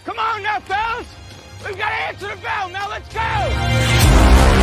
Come on now, fellas. We've got to answer the bell. Now let's go.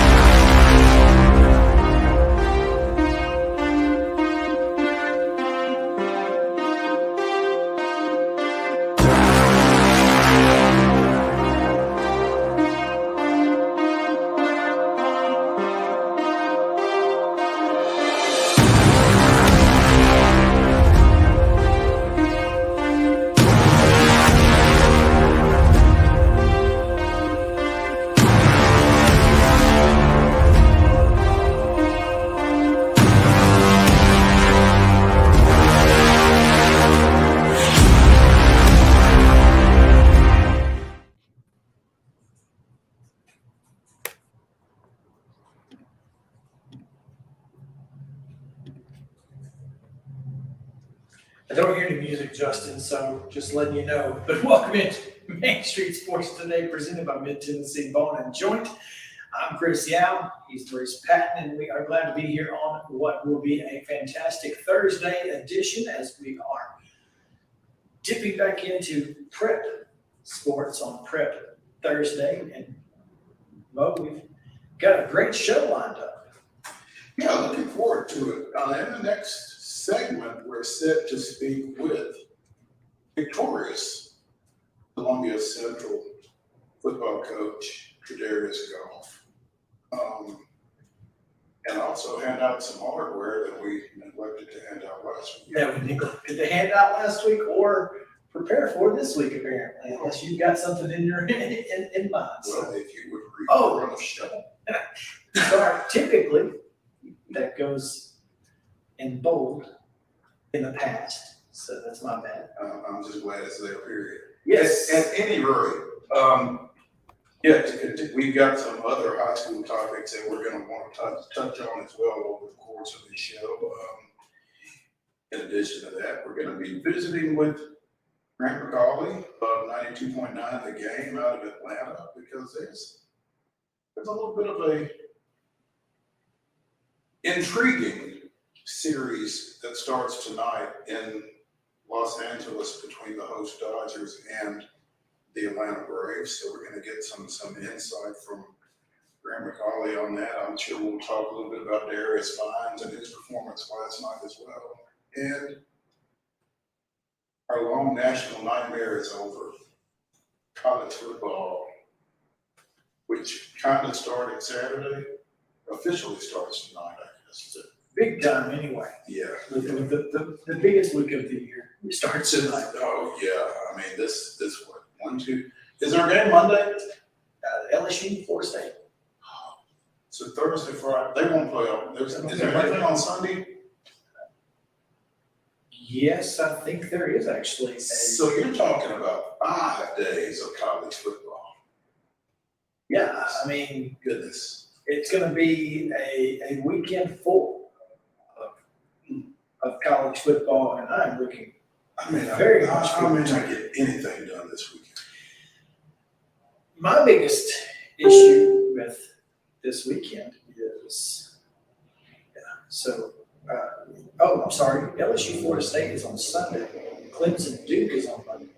I don't hear any music, Justin, so just letting you know. But welcome into Main Street Sports Today, presented by Mid-Tennessee Bone and Joint. I'm Chris Yao, he's Maurice Patton, and we are glad to be here on what will be a fantastic Thursday edition as we are dipping back into prep sports on Prep Thursday. And Mo, we've got a great show lined up. Yeah, looking forward to it. In the next segment, we're set to speak with victorious Columbia Central football coach TRADARIUS GOFF, and also hand out some hardware that we neglected to hand out last week. Yeah, we neglected to hand out last week or prepare for this week, apparently, unless you've got something in your in mind. Well, if you would read Oh. the show. Sorry, typically that goes in bold in the past, so that's my bad. I'm just glad it's there, period. Yes. At any rate, we've got some other high school topics that we're going to want to touch on as well over the course of the show. In addition to that, we're going to be visiting with Grant McAULY of 92.9 The Game out of Atlanta, because there's a little bit of a intriguing series that starts tonight in Los Angeles between the host Dodgers and the Atlanta Braves. So we're going to get some insight from Grant McAULY on that. I'm sure we'll talk a little bit about Darius Vines and his performance last night as well. And our long national nightmare is over. College football, which kind of started Saturday, officially starts tonight, I guess. Big time, anyway. Yeah. The biggest week of the year starts tonight. Oh, yeah. I mean, this what, 1, 2. Is there a game Monday? LSU, Florida State. So Thursday, Friday, they won't play on. Is there anything on Sunday? Yes, I think there is actually. So you're talking about 5 days of college football. Yeah, I mean, Goodness. it's going to be a weekend full of college football, and I'm looking very much I forward may to not it. get anything done this weekend. My biggest issue with this weekend is, I'm sorry, LSU Florida State is on Sunday. Clemson Duke is on Monday.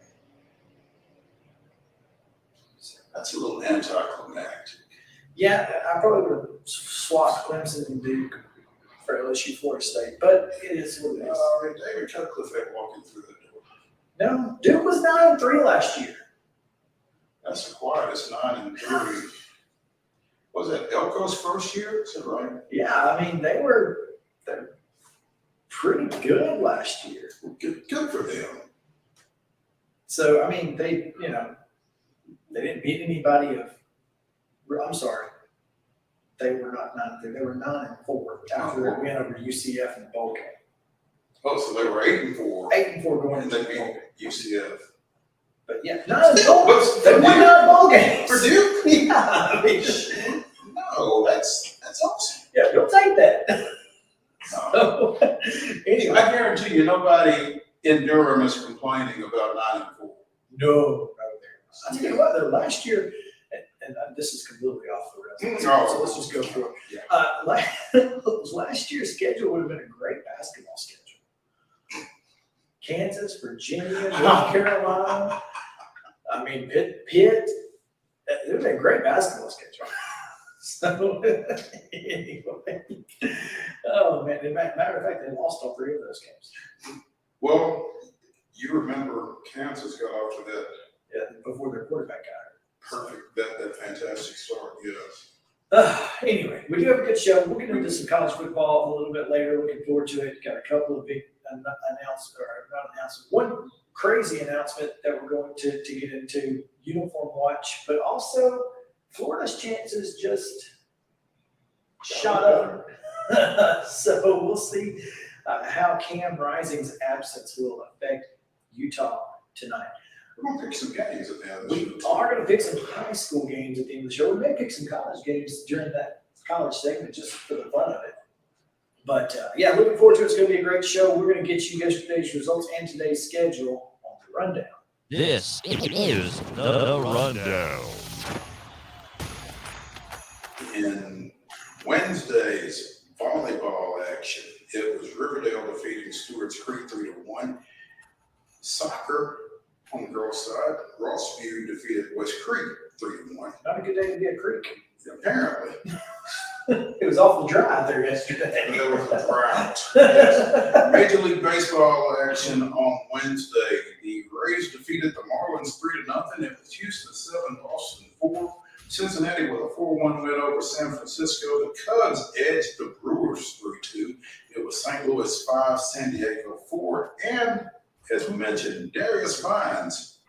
That's a little anticlimactic. Yeah, I probably would have swapped Clemson and Duke for LSU Florida State, but it is what it is. David Cutcliffe ain't walking through the door. No, Duke was 9-3 last year. That's the quietest 9-3. Was that Elko's first year? Is that right? Yeah, I mean, they're pretty good last year. Good for them. So, I mean, they didn't beat anybody I'm sorry. They were not 9-3. They were 9-4 after their win over UCF in the bowl game. Oh, so they were 8-4. 8-4 going And into they the bowl beat game. UCF. But yeah, 9-4. They won 9 bowl games. For Duke? Yeah, I mean, No, that's awesome. yeah, you'll take that. No. So, anyway. I guarantee you nobody in Durham is complaining about 9-4. No. I tell you what, though, last year, and this is completely off the rails, so let's just go through it. Yeah. Last year's schedule would have been a great basketball schedule. Kansas, Virginia, North Carolina, I mean, Pitt, they've been great basketball games, right? So, anyway. Oh, man. Matter of fact, they lost all 3 of those games. Well, you remember Kansas got off to that. Yeah, before their quarterback got hurt. Perfect, that fantastic start, yes. Anyway, we do have a good show. We'll get into some college football a little bit later. Looking forward to it. Got a couple of big one crazy announcement that we're going to get into, uniform watch, but also Florida's chances just shot up. So we'll see how Cam Rising's absence will affect Utah tonight. We're going to pick some games at the end of the We show. are going to pick some high school games at the end of the show. We may pick some college games during that college segment just for the fun of it. But yeah, looking forward to it. It's going to be a great show. We're going to get you yesterday's results and today's schedule on the rundown. This is the Rundown. In Wednesday's volleyball action, it was Riverdale defeating Stewart's Creek 3-1. Soccer on the girls' side, Rossview defeated West Creek 3-1. Not a good day to be a Creek. Apparently, It was awful dry there yesterday. there was a drought. Yes. Major League Baseball action on Wednesday. The Rays defeated the Marlins 3-0. It was Houston 7, Boston 4. Cincinnati with a 4-1 win over San Francisco. The Cubs edged the Brewers 3-2. It was St. Louis 5, San Diego 4. And, as we mentioned, Darius Vines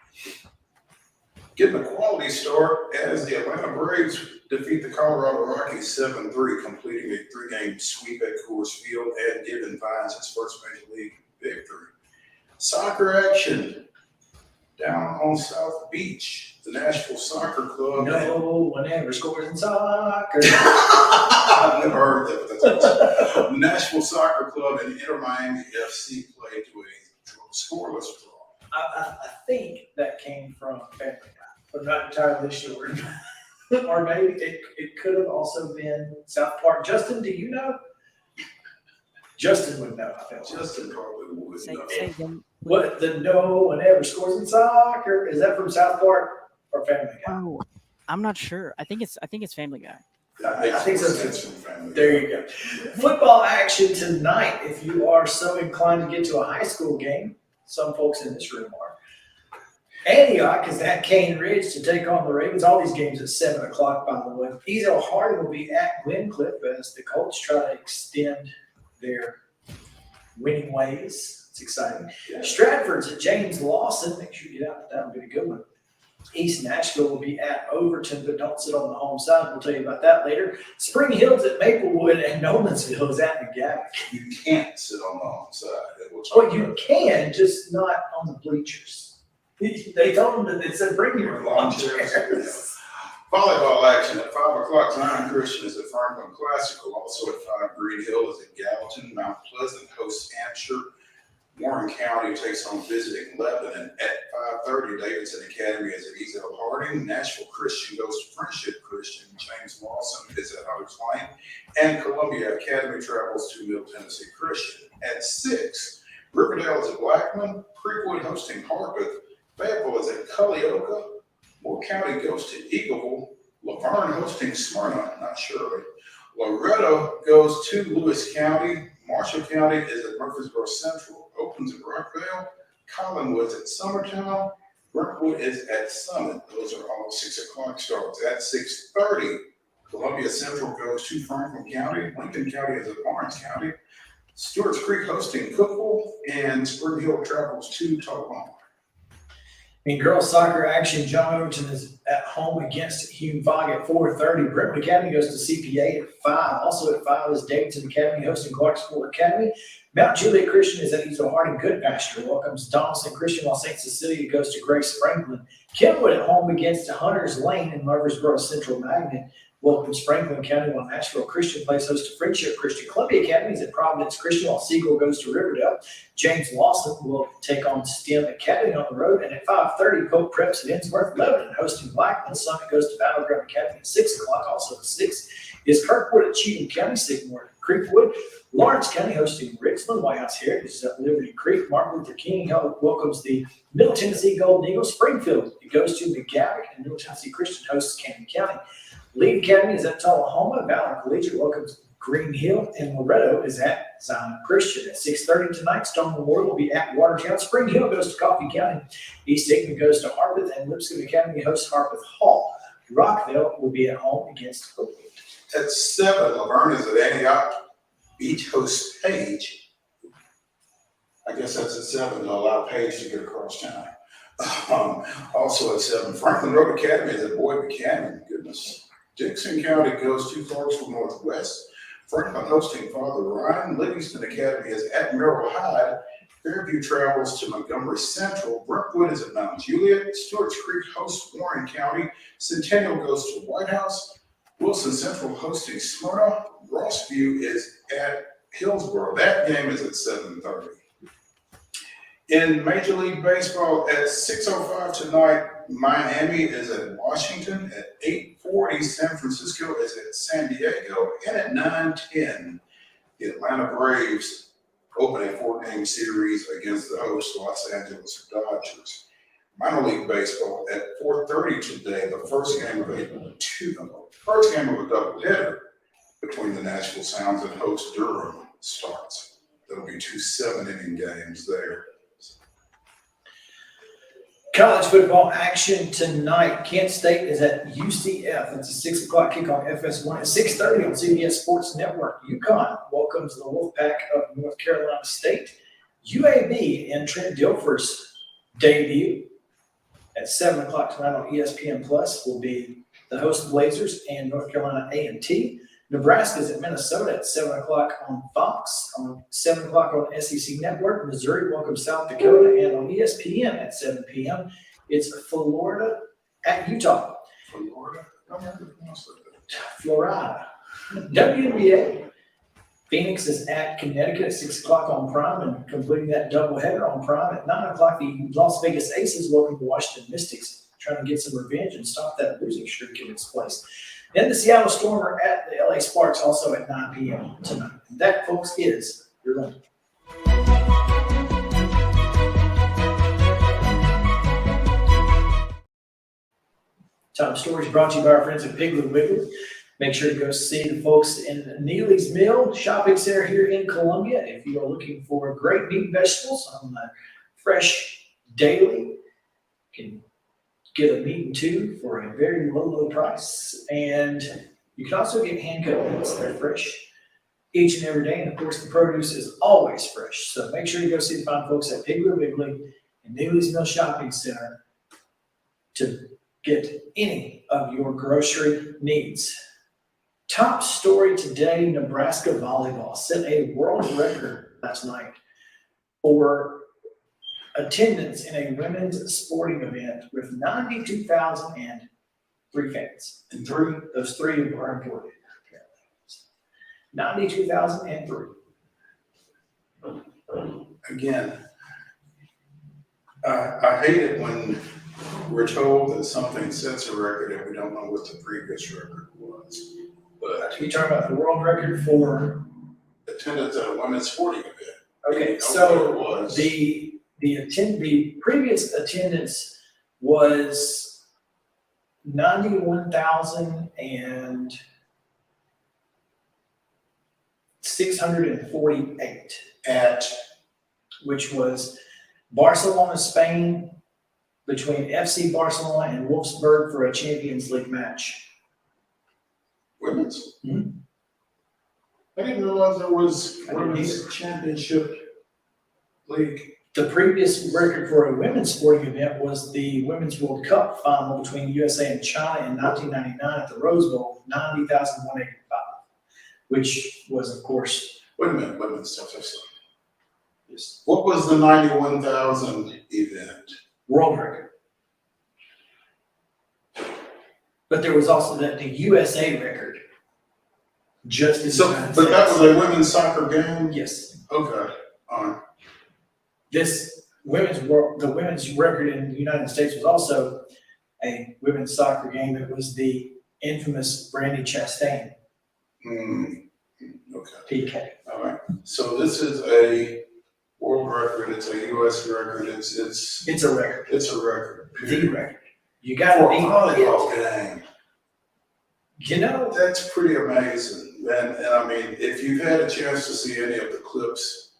getting a quality start as the Atlanta Braves defeat the Colorado Rockies 7-3, completing a 3-game sweep at Coors Field and giving Vines his first Major League victory. Soccer action down on South Beach. The Nashville Soccer Club. No one ever scores in soccer. I've never heard that, but that's awesome. The Nashville Soccer Club and Inter Miami FC played to a scoreless draw. I think that came from Family Guy. I'm not entirely sure. Or maybe it could have also been South Park. Justin, do you know? Justin would know. I felt Justin probably would know. Say again. What the no one ever scores in soccer? Is that from South Park or Family Guy? Oh, I'm not sure. I think it's Family Guy. I think so. It's from Family Guy. There you go. Football action tonight. If you are so inclined to get to a high school game, some folks in this room are. Antioch is at Cane Ridge to take on the Ravens. All these games at 7 o'clock, by the way. Ezel Harding will be at Glencliff as the Colts try to extend their winning ways. It's exciting. Yeah. Stratford's at James Lawson. Make sure you get out. That'll be a good one. East Nashville will be at Overton, but don't sit on the home side. We'll tell you about that later. Spring Hill's at Maplewood, and Nolensville is at McGavick. You can't sit on the home side. We'll talk Well, about you it. can, just not on the bleachers. They told them that they said bring your lawn chairs. chairs. Volleyball action at 5 o'clock. Zion Christian is at Franklin Classical. Also at 5, Green Hill is at Gallatin. Mount Pleasant hosts Hampshire. Warren County takes on visiting Lebanon at 5:30. Davidson Academy is at Ezel Harding. Nashville Christian goes to Friendship Christian. James Lawson is at Hunters Lane. And Columbia Academy travels to Middle Tennessee Christian. At 6, Riverdale is at Blackman. Creekwood hosting Harpeth. Fayetteville is at Cullioca. Moore County goes to Eagleville. Laverne hosting Smyrna, not Shirley. Loretto goes to Lewis County. Marshall County is at Murfreesboro Central. Opens at Rockville. Collinwood's at Summertown. Brookwood is at Summit. Those are all 6 o'clock starts. At 6:30, Columbia Central goes to Franklin County. Lincoln County is at Orange County. Stewart's Creek hosting Cookville. And Spring Hill travels to Tullahoma. In girls soccer action, John Overton is at home against Hume Fogg at 4:30. Brentwood Academy goes to CPA at 5. Also at 5 is Davidson Academy hosting Clarksville Academy. Mount Juliet Christian is at Ezel Harding. Good Pasture welcomes Donaldson Christian, while St. Cecilia goes to Grace Franklin. Kenwood at home against Hunters Lane, and Murfreesboro Central Magnet welcomes Franklin County, while Nashville Christian plays host to Friendship Christian. Columbia Academy is at Providence Christian, while Siegel goes to Riverdale. James Lawson will take on STEM Academy on the road. And at 5:30, Pope Preps at Innsworth, Lebanon hosting Blackman. Summit goes to Battleground Academy at 6 o'clock. Also at 6 is Kirkwood at Cheatham County. Sigmore Creekwood. Lawrence County hosting Richland. White House Heritage is at Liberty Creek. Martin Luther King welcomes the Middle Tennessee Golden Eagles. Springfield, it goes to McGowan, and Middle Tennessee Christian hosts Camden County. Lee Academy is at Tullahoma. Valor Collegiate welcomes Green Hill, and Loretto is at Zion Christian. At 6:30 tonight, Stone Memorial will be at Watertown. Spring Hill goes to Coffee County. East Hickman goes to Harpeth, and Lipscomb Academy hosts Harpeth Hall. Rockville will be at home against Oakwood. At 7, Laverne is at Antioch. Beach hosts Page. I guess that's at 7 to allow Page to get across town. Also at 7, Franklin Road Academy is at Boyd Buchanan. Goodness. Dixon County goes to Clarksville Northwest. Franklin hosting Father Ryan. Livingston Academy is at Merrill Hyde. Fairview travels to Montgomery Central. Brookwood is at Mount Juliet. Stewart's Creek hosts Warren County. Centennial goes to White House. Wilson Central hosting Smyrna. Rossview is at Hillsborough. That game is at 7:30. In Major League Baseball at 6:05 tonight, Miami is at Washington. At 8:40, San Francisco is at San Diego. And at 9:10, the Atlanta Braves open a 4-game series against the host Los Angeles Dodgers. Minor League Baseball at 4:30 today, the first game of a doubleheader between the Nashville Sounds and host Durham starts. There'll be 2 7-inning games there. College football action tonight. Kent State is at UCF. It's a 6 o'clock kickoff FS1 at 6:30 on CBS Sports Network. UConn welcomes the Wolfpack of North Carolina State. UAB and Trent Dilfer's debut at 7 o'clock tonight on ESPN Plus will be the host Blazers and North Carolina A&T. Nebraska is at Minnesota at 7 o'clock on Fox. On 7 o'clock on SEC Network, Missouri welcomes South Dakota. And on ESPN at 7 p.m., it's Florida at Utah. Florida. WNBA. Phoenix is at Connecticut at 6 o'clock on Prime, and completing that doubleheader on Prime at 9 o'clock, the Las Vegas Aces welcome the Washington Mystics, trying to get some revenge and stop that losing streak in its place. Then the Seattle Storm are at the LA Sparks, also at 9 p.m. tonight. And that, folks, is your limit. Top Stories brought to you by our friends at Piggly Wiggly. Make sure to go see the folks in Neely's Mill Shopping Center here in Columbia. If you are looking for great meat and vegetables on the fresh daily, you can get a meat and two for a very low price. And you can also get hand-cut meats. They're fresh each and every day. And, of course, the produce is always fresh. So make sure you go see the fine folks at Piggly Wiggly and Neely's Mill Shopping Center to get any of your grocery needs. Top story today, Nebraska volleyball set a world record last night for attendance in a women's sporting event with 92,003 fans. And those three are imported. 92,003. Again, I hate it when we're told that something sets a record and we don't know what the previous record was. But You talking about the world record for? attendance at a women's sporting event. Okay, So so it was. the previous attendance was 91,648 at which was Barcelona, Spain, between FC Barcelona and Wolfsburg for a Champions League match. women's. Mhm. I didn't realize there was I didn't women's championship league. The previous record for a women's sporting event was the Women's World Cup final between USA and China in 1999 at the Rose Bowl, 90,185, which was, of course, Wait a minute, stuff. just What was the 91,000 event? world record. But there was also the USA record. Just in So, the United but that was States. a women's soccer game? Yes. Okay, The women's record in the United States was also a women's soccer game. It was the infamous Brandy Chastain. Okay, PK. all right. So this is a world record, it's a US record, it's It's a record. It's a record. The record. You got For a to volleyball beat it. game. You know, That's pretty amazing. And I mean, if you've had a chance to see any of the clips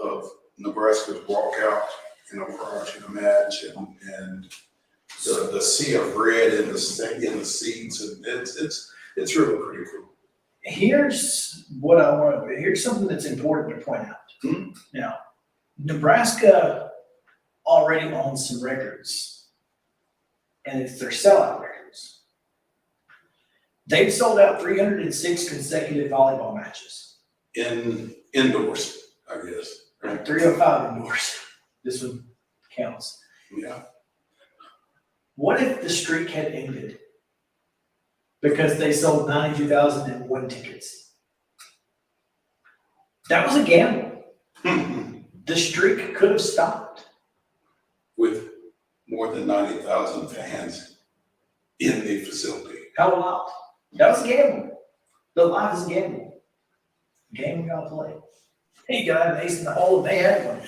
of Nebraska's walkout, prior to the match and the sea of red in the seats, and it's really pretty cool. here's what I want to, here's something that's important to point out. Hmm. Now, Nebraska already owns some records, and it's their sellout records. They've sold out 306 consecutive volleyball matches. Indoors, I guess. Right? 305 indoors. This one counts. Yeah. What if the streak had ended because they sold 92,001 tickets? That was a gamble. The streak could have stopped. With more than 90,000 fans in the facility. How about that was a gamble. The life is a gamble. Game we gotta play. You got an ace in the hole, and they had one.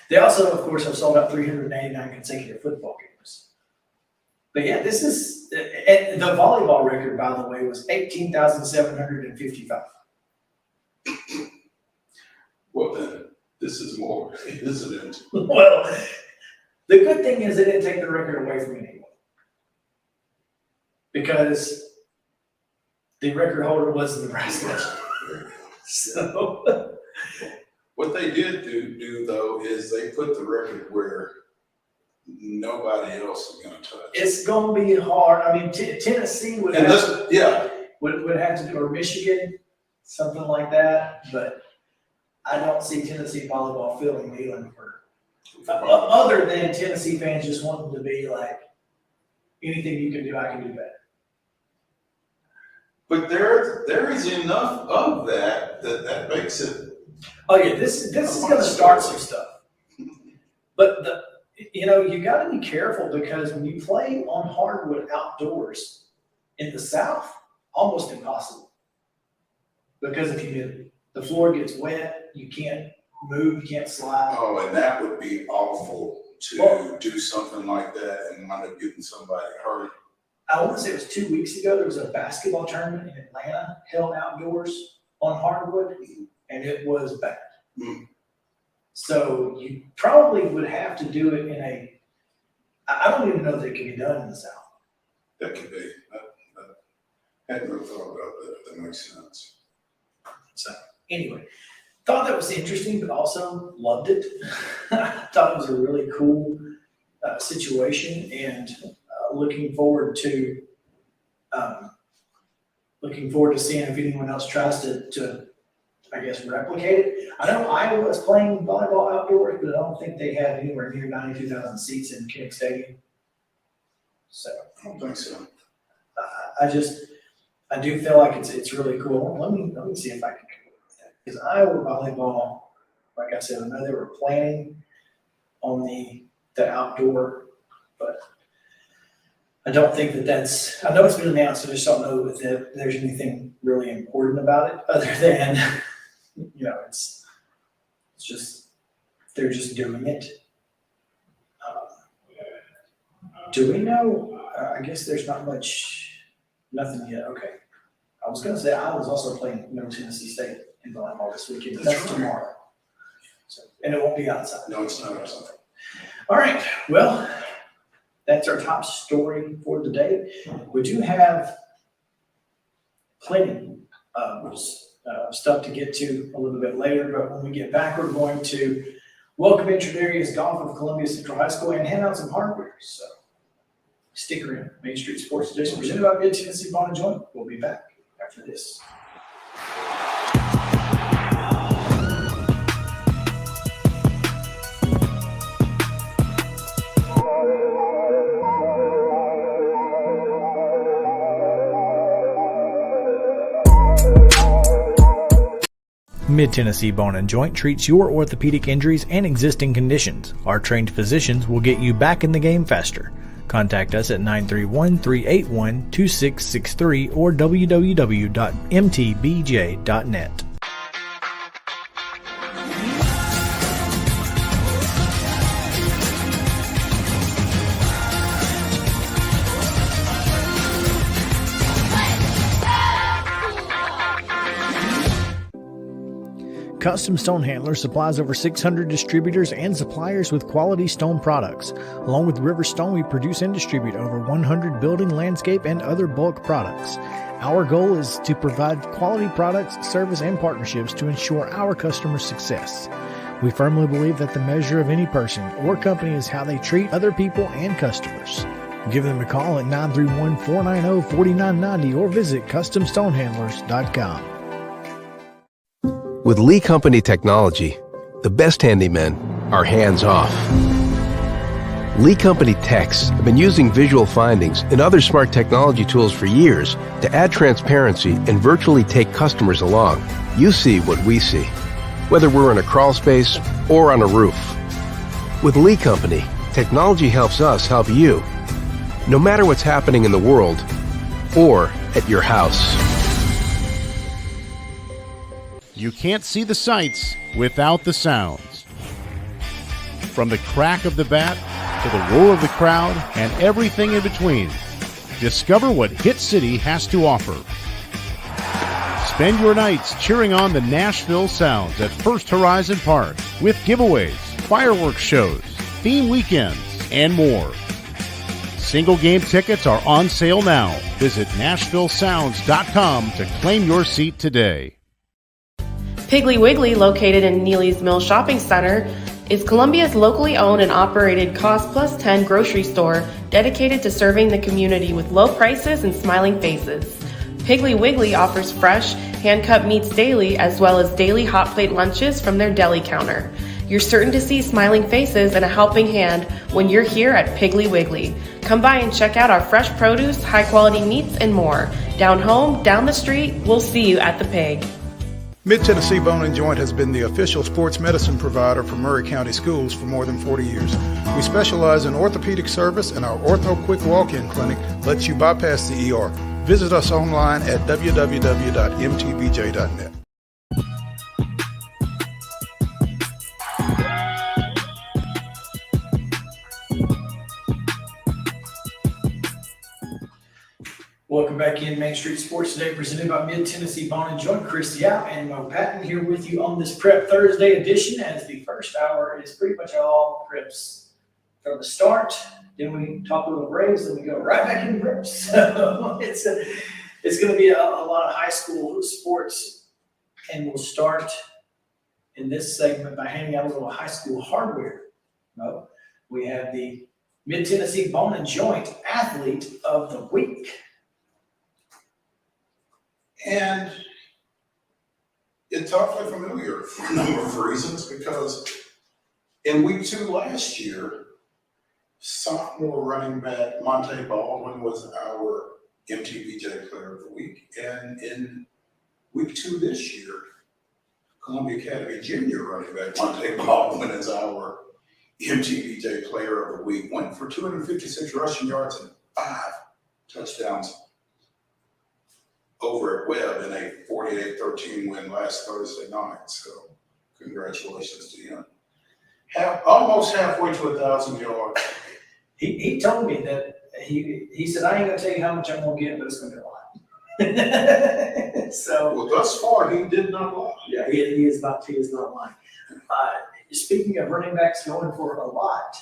They also, of course, have sold out 389 consecutive football games. But yeah, this is and the volleyball record, by the way, was 18,755. Well, then, this is more, isn't it? Well, the good thing is they didn't take the record away from anyone, because the record holder was Nebraska. So What they did do though, is they put the record where nobody else is gonna touch. it's going to be hard. I mean, Tennessee would And have, this, yeah, would have to do, or Michigan, something like that. But I don't see Tennessee volleyball feeling Neyland for other than Tennessee fans just wanting to be like, anything you can do, I can do better. but there is enough of that makes it. Oh yeah, this is going to start some stuff. But you got to be careful, because when you play on hardwood outdoors in the South, almost impossible. Because if the floor gets wet, you can't move, you can't slide. Oh, and that would be awful to do something like that and wind up getting somebody hurt. I want to say it was 2 weeks ago, there was a basketball tournament in Atlanta held outdoors on hardwood, and it was bad. Mm. So you probably would have to do it in I don't even know if it can be done in the South. That could be. I hadn't really thought about that. That makes sense. So anyway, thought that was interesting, but also loved it. I thought it was a really cool situation, and looking forward to seeing if anyone else tries to I guess replicate it. I know Iowa is playing volleyball outdoors, but I don't think they have anywhere near 92,000 seats in Kinnick Stadium. So I don't think so. I do feel like it's really cool. Let me see if I can come up with that, because Iowa volleyball, like I said, I know they were planning on the outdoor, but I don't think that's. I know it's been announced. I just don't know if there's anything really important about it, other than it's just they're just doing it. Do we know? I guess there's not nothing yet. Okay. I was going to say I was also playing Middle Tennessee State in volleyball this weekend, but that's tomorrow. So, and it won't be outside. No, it's not outside. All right. Well, that's our top story for the day. We do have plenty of stuff to get to a little bit later, but when we get back, we're going to welcome in TRADARIUS Golf of Columbia Central High School and hand out some hardware. So stick around. Main Street Sports Edition presented by Mid Tennessee Bond and Joint. We'll be back after this. Mid-Tennessee Bone and Joint treats your orthopedic injuries and existing conditions. Our trained physicians will get you back in the game faster. Contact us at 931-381-2663 or www.mtbj.net. Custom Stone Handler supplies over 600 distributors and suppliers with quality stone products. Along with River Stone, we produce and distribute over 100 building, landscape, and other bulk products. Our goal is to provide quality products, service, and partnerships to ensure our customers' success. We firmly believe that the measure of any person or company is how they treat other people and customers. Give them a call at 931-490-4990 or visit CustomStonehandlers.com. With Lee Company technology, the best handymen are hands-off. Lee Company techs have been using visual findings and other smart technology tools for years to add transparency and virtually take customers along. You see what we see, whether we're in a crawl space or on a roof. With Lee Company, technology helps us help you, no matter what's happening in the world or at your house. You can't see the sights without the sounds. From the crack of the bat to the roar of the crowd and everything in between, discover what Hit City has to offer. Spend your nights cheering on the Nashville Sounds at First Horizon Park with giveaways, fireworks shows, theme weekends, and more. Single game tickets are on sale now. Visit NashvilleSounds.com to claim your seat today. Piggly Wiggly, located in Neely's Mill Shopping Center, is Columbia's locally owned and operated Cost Plus 10 grocery store dedicated to serving the community with low prices and smiling faces. Piggly Wiggly offers fresh, hand-cut meats daily as well as daily hot plate lunches from their deli counter. You're certain to see smiling faces and a helping hand when you're here at Piggly Wiggly. Come by and check out our fresh produce, high-quality meats, and more. Down home, down the street, we'll see you at the Pig. Mid-Tennessee Bone and Joint has been the official sports medicine provider for Murray County Schools for more than 40 years. We specialize in orthopedic service, and our Ortho Quick Walk-In Clinic lets you bypass the ER. Visit us online at www.mtbj.net. Welcome back in Main Street Sports Today, presented by Mid-Tennessee Bone and Joint. Chris Yao and Mo Patton here with you on this Prep Thursday edition, as the first hour is pretty much all Preps from the start. Then we talk a little Braves, then we go right back into Preps. So it's going to be a lot of high school sports, and we'll start in this segment by handing out a little high school hardware. Mo, we have the Mid-Tennessee Bone and Joint Athlete of the Week. And it's awfully familiar for a number of reasons, because in week 2 last year, sophomore running back Monte Baldwin was our MTBJ Player of the Week. And in week 2 this year, Columbia Academy junior running back Monte Baldwin is our MTBJ Player of the Week. Went for 256 rushing yards and 5 touchdowns over at Webb in a 48-13 win last Thursday night. So congratulations to him. Almost halfway to 1,000 yards. He told me that he said, I ain't gonna tell you how much I'm gonna get, but it's gonna be a lot. So well, thus far he did not lie. Yeah, he is not lying. Speaking of running backs going for a lot,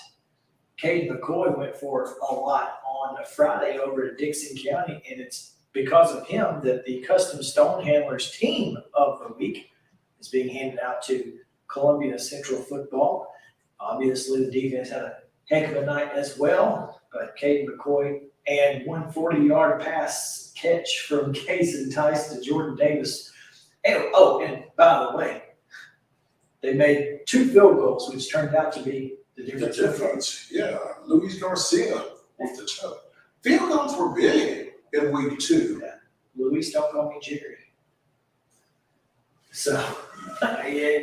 Caden McCoy went for a lot on a Friday over at Dixon County, and it's because of him that the Custom Stone Handlers Team of the Week is being handed out to Columbia Central Football. Obviously, the defense had a heck of a night as well, but Caden McCoy and 140-yard pass catch from Cason Tice to Jordan Davis. And by the way, they made 2 field goals, which turned out to be the difference. Yeah, Luis Garcia with the toe. Field goals were big in week 2. Yeah. Luis, don't call me Jerry. So, yeah,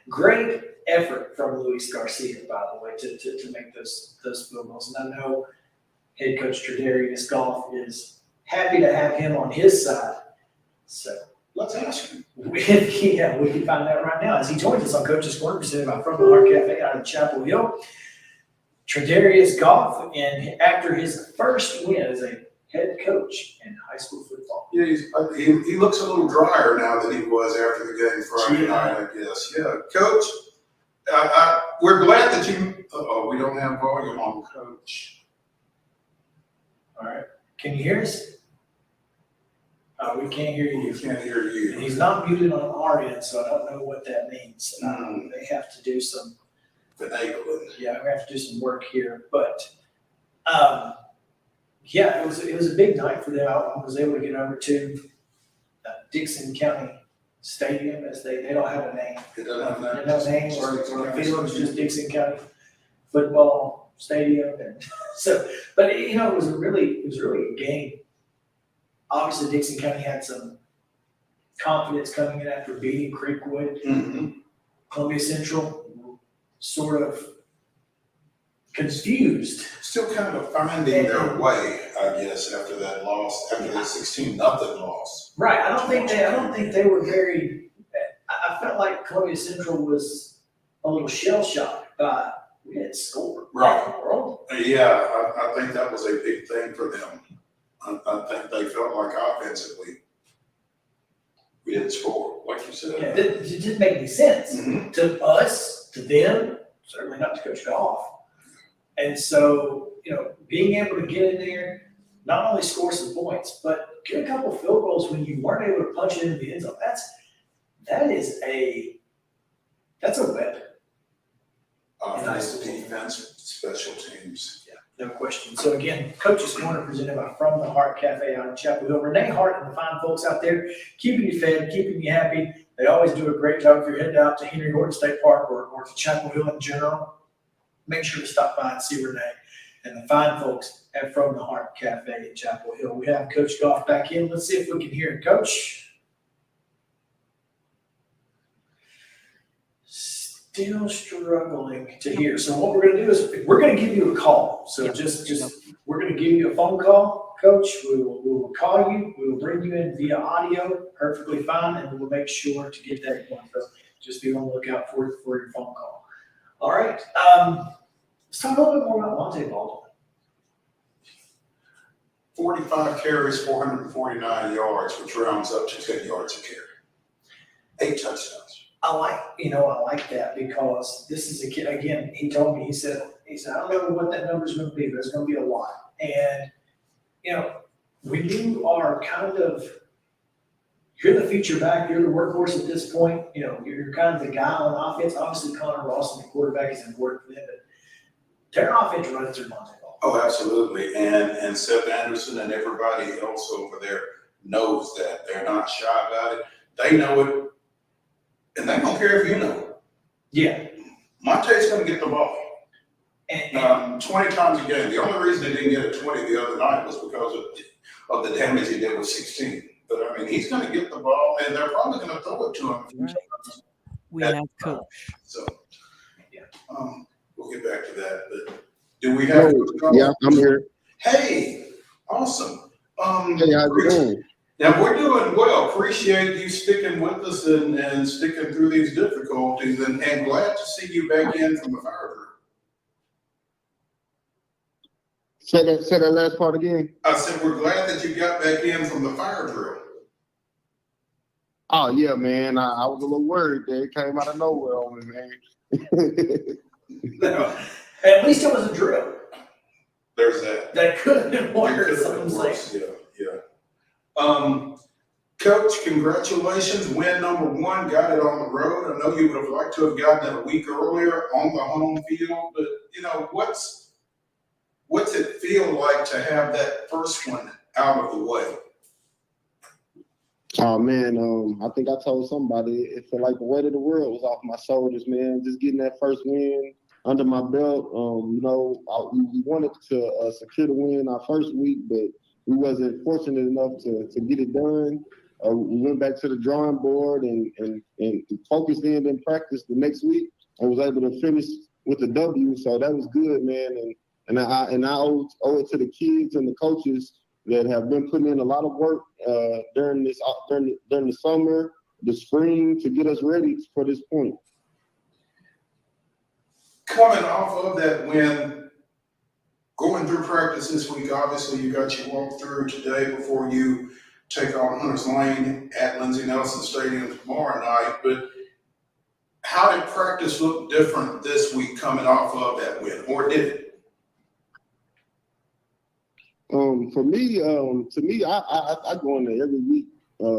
great effort from Luis Garcia, by the way, to make those field goals. And I know head coach TRADARIUS Goff is happy to have him on his side. So let's ask him. We can find out right now as he joins us on Coach's Corner, presented by From the Heart Cafe out of Chapel Hill. TRADARIUS Goff, and after his first win as a head coach in high school football. Yeah, he looks a little drier now than he was after the game Friday night, I guess. Yeah, Coach, we're glad that you. We don't have volume on, Coach. All right. Can you hear us? We can't hear you. We can't hear you. And he's not muted on our end, so I don't know what that means. They have to do some. Finagling. Yeah, we have to do some work here, but yeah, it was a big night for them. I was able to get over to Dixon County Stadium, as they don't have a name. It doesn't have They don't have a name, or the field is just Dixon County Football Stadium, and so. But it was really a game. Obviously, Dixon County had some confidence coming in after beating Creekwood. Columbia Central sort of confused. Still kind of finding their way, I guess, after that loss, after that 16-0 loss. Right. I don't think they were very. I felt like Columbia Central was a little shell shocked by we didn't score. Right. Yeah, I think that was a big thing for them. I think they felt like offensively we didn't score, like you said. Yeah, it didn't make any sense to us, to them, certainly not to Coach Goff. And so, being able to get in there, not only score some points, but get a couple field goals when you weren't able to punch it into the end zone. That's a weapon. Offense, defense, special teams. Yeah, no question. So again, Coach's Corner presented by From the Heart Cafe out in Chapel Hill. Renee Hart and the fine folks out there keeping you fed, keeping you happy. They always do a great job. If you're heading out to Henry Horton State Park or to Chapel Hill in general, make sure to stop by and see Renee and the fine folks at From the Heart Cafe in Chapel Hill. We have Coach Goff back in. Let's see if we can hear him. Coach? Still struggling to hear. So what we're going to do is we're going to give you a call. So just we're going to give you a phone call, Coach. We will call you. We will bring you in via audio, perfectly fine, and we will make sure to get that going. So just be on the lookout for your phone call. All right. Let's talk a little bit more about Monte Baldwin. 45 carries, 449 yards, which rounds up to 10 yards a carry. 8 touchdowns. I like that because this is a kid, again, he told me, he said, I don't know what that number is going to be, but it's going to be a lot. And, when you are you're the feature back, you're the workhorse at this point, you're kind of the guy on offense. Obviously, Connor Ross and the quarterback is important for them, but their offense runs through Monte Ball. Oh, absolutely. And Seth Anderson and everybody else over there knows that. They're not shy about it. They know it. And they don't care if you know it. Yeah. Monte's going to get the ball. And 20 times a game. The only reason they didn't get a 20 the other night was because of the damage he did with 16. But, he's going to get the ball, and they're probably going to throw it to him. Right. We have Coach. So, yeah. We'll get back to that. But do we have Yeah, I'm here. Hey, awesome. Hey, how's it going? Now, we're doing well. Appreciate you sticking with us and sticking through these difficulties, and glad to see you back in from the fire drill. Say that last part again. I said we're glad that you got back in from the fire drill. Oh, yeah, man. I was a little worried there. It came out of nowhere on me, man. No, at least it was a drill. There's that. That could have been worse. Yeah. Coach, congratulations. Win number 1, got it on the road. I know you would have liked to have gotten it a week earlier on the home field, but what's it feel like to have that first one out of the way? Oh, man, I think I told somebody it felt like the weight of the world was off my shoulders, man. Just getting that first win under my belt. We wanted to secure the win our first week, but we wasn't fortunate enough to get it done. We went back to the drawing board and focused in practice the next week and was able to finish with a W. So that was good, man. And I owe it to the kids and the coaches that have been putting in a lot of work during the summer, the spring, to get us ready for this point. Coming off of that win, going through practice this week, obviously you got your walk through today before you take on Hunters Lane at Lindsey Nelson Stadium tomorrow night. But how did practice look different this week coming off of that win, or did it? For me, to me, I go in there every week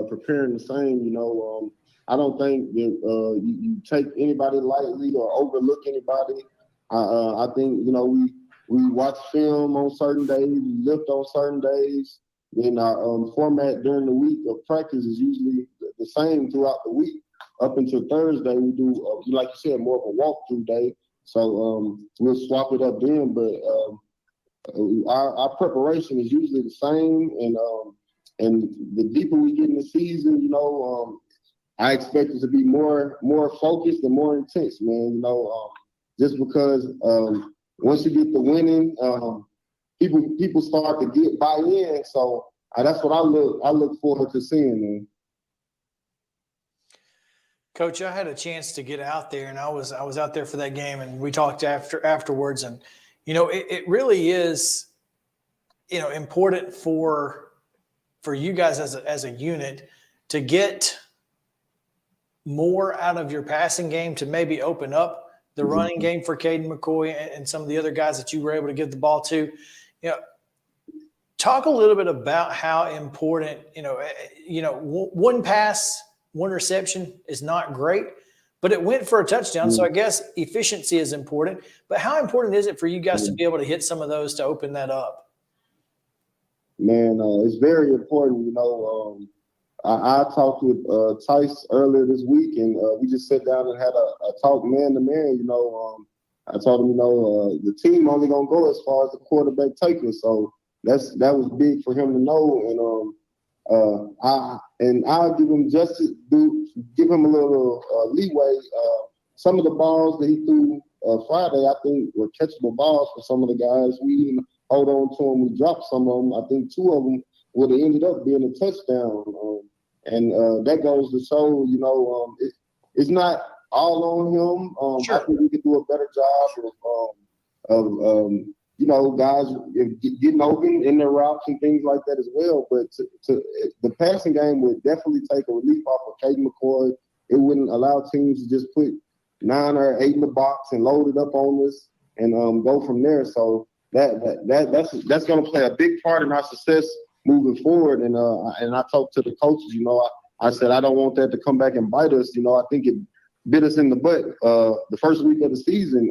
preparing the same. You know, I don't think that you take anybody lightly or overlook anybody. I think, you know, we watch film on certain days, we lift on certain days. And our format during the week of practice is usually the same throughout the week. Up until Thursday, we do, like you said, more of a walkthrough day. So we'll swap it up then, but our preparation is usually the same. And the deeper we get in the season, you know, I expect it to be more focused and more intense, man. You know, just because once you get the winning, people start to get buy-in. So that's what I look forward to seeing, man. Coach, I had a chance to get out there, and I was out there for that game, and we talked afterwards, and you know, it really is, you know, important for you guys as a unit to get more out of your passing game to maybe open up the running game for Caden McCoy and some of the other guys that you were able to give the ball to. You know, talk a little bit about how important, you know, one pass, one reception is not great, but it went for a touchdown. So I guess efficiency is important. But how important is it for you guys to be able to hit some of those to open that up? Man, it's very important. You know, I talked with Tice earlier this week, and we just sat down and had a talk man to man. You know, I told him, you know, the team only gonna go as far as the quarterback take us. So that was big for him to know. And I'll give him give him a little leeway. Some of the balls that he threw Friday, I think, were catchable balls for some of the guys. We didn't hold on to them. We dropped some of them. I think 2 of them would have ended up being a touchdown. And that goes to show, you know, it's not all on him. Sure. I think we could do a better job of you know, guys getting open in their routes and things like that as well. But the passing game would definitely take a relief off of Caden McCoy. It wouldn't allow teams to just put 9 or 8 in the box and load it up on us and go from there. So that's going to play a big part in our success moving forward. And I talked to the coaches. You know, I said I don't want that to come back and bite us. You know, I think it bit us in the butt the first week of the season.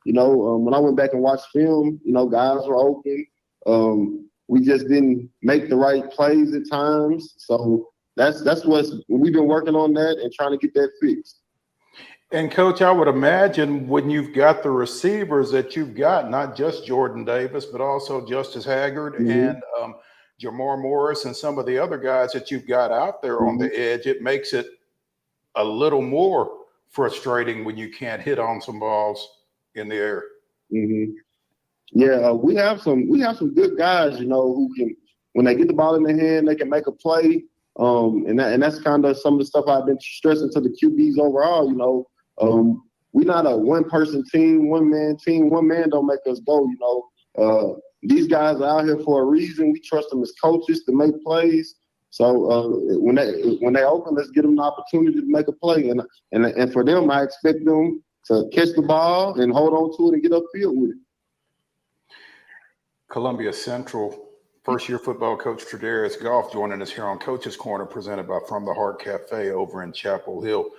You know, when I went back and watched film, you know, guys were open. We just didn't make the right plays at times. So that's what we've been working on that and trying to get that fixed. And Coach, I would imagine when you've got the receivers that you've got, not just Jordan Davis, but also Justice Haggard and Jamar Morris and some of the other guys that you've got out there on the edge, it makes it a little more frustrating when you can't hit on some balls in the air. Yeah, we have some good guys, you know, who can, when they get the ball in their hand, they can make a play. And that's kind of some of the stuff I've been stressing to the QBs overall. You know, we're not a one-person team, one-man team. One man don't make us go. You know, these guys are out here for a reason. We trust them as coaches to make plays. So when they open, let's give them the opportunity to make a play. And for them, I expect them to catch the ball and hold on to it and get upfield with it. Columbia Central first-year football coach TRADARIUS Goff joining us here on Coach's Corner, presented by From the Heart Cafe over in Chapel Hill.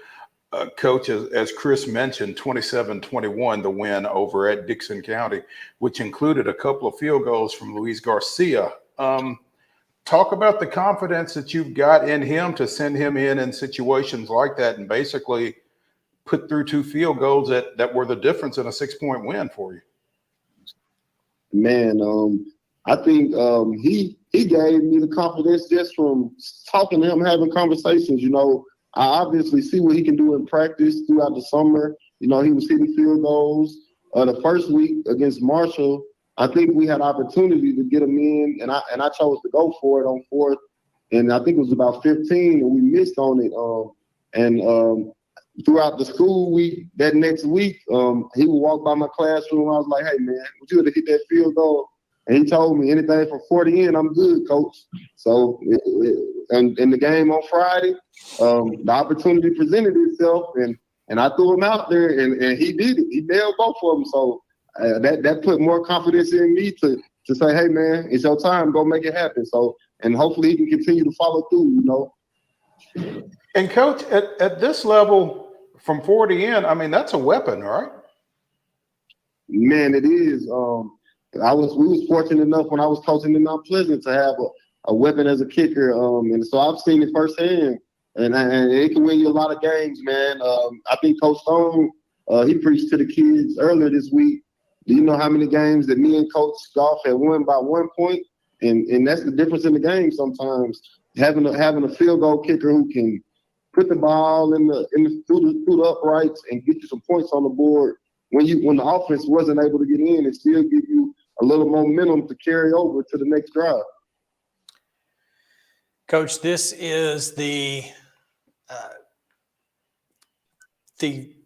Coach, as Chris mentioned, 27-21, the win over at Dixon County, which included a couple of field goals from Luis Garcia. Talk about the confidence that you've got in him to send him in situations like that and basically put through 2 field goals that were the difference in a 6-point win for you. Man, I think he gave me the confidence just from talking to him, having conversations. You know, I obviously see what he can do in practice throughout the summer. You know, he was hitting field goals. The first week against Marshall, I think we had opportunity to get him in, and I chose to go for it on 4th, and I think it was about 15, and we missed on it. Throughout the school week, that next week, he would walk by my classroom. I was like, hey, man, would you have hit that field goal? And he told me anything from 40 in, I'm good, coach. So and in the game on Friday, the opportunity presented itself, and I threw him out there, and he did it. He nailed both of them. So that put more confidence in me to say, hey, man, it's your time. Go make it happen. So, and hopefully he can continue to follow through, you know. And coach, at this level, from 40 in, I mean, that's a weapon, right? Man, it is. We was fortunate enough when I was coaching in Mount Pleasant to have a weapon as a kicker. And so I've seen it firsthand, and it can win you a lot of games, man. I think Coach Stone, he preached to the kids earlier this week. Do you know how many games that me and Coach Goff had won by 1 point? And that's the difference in the game sometimes. Having a field goal kicker who can put the ball through the uprights and get you some points on the board when the offense wasn't able to get in and still give you a little momentum to carry over to the next drive. Coach, this is the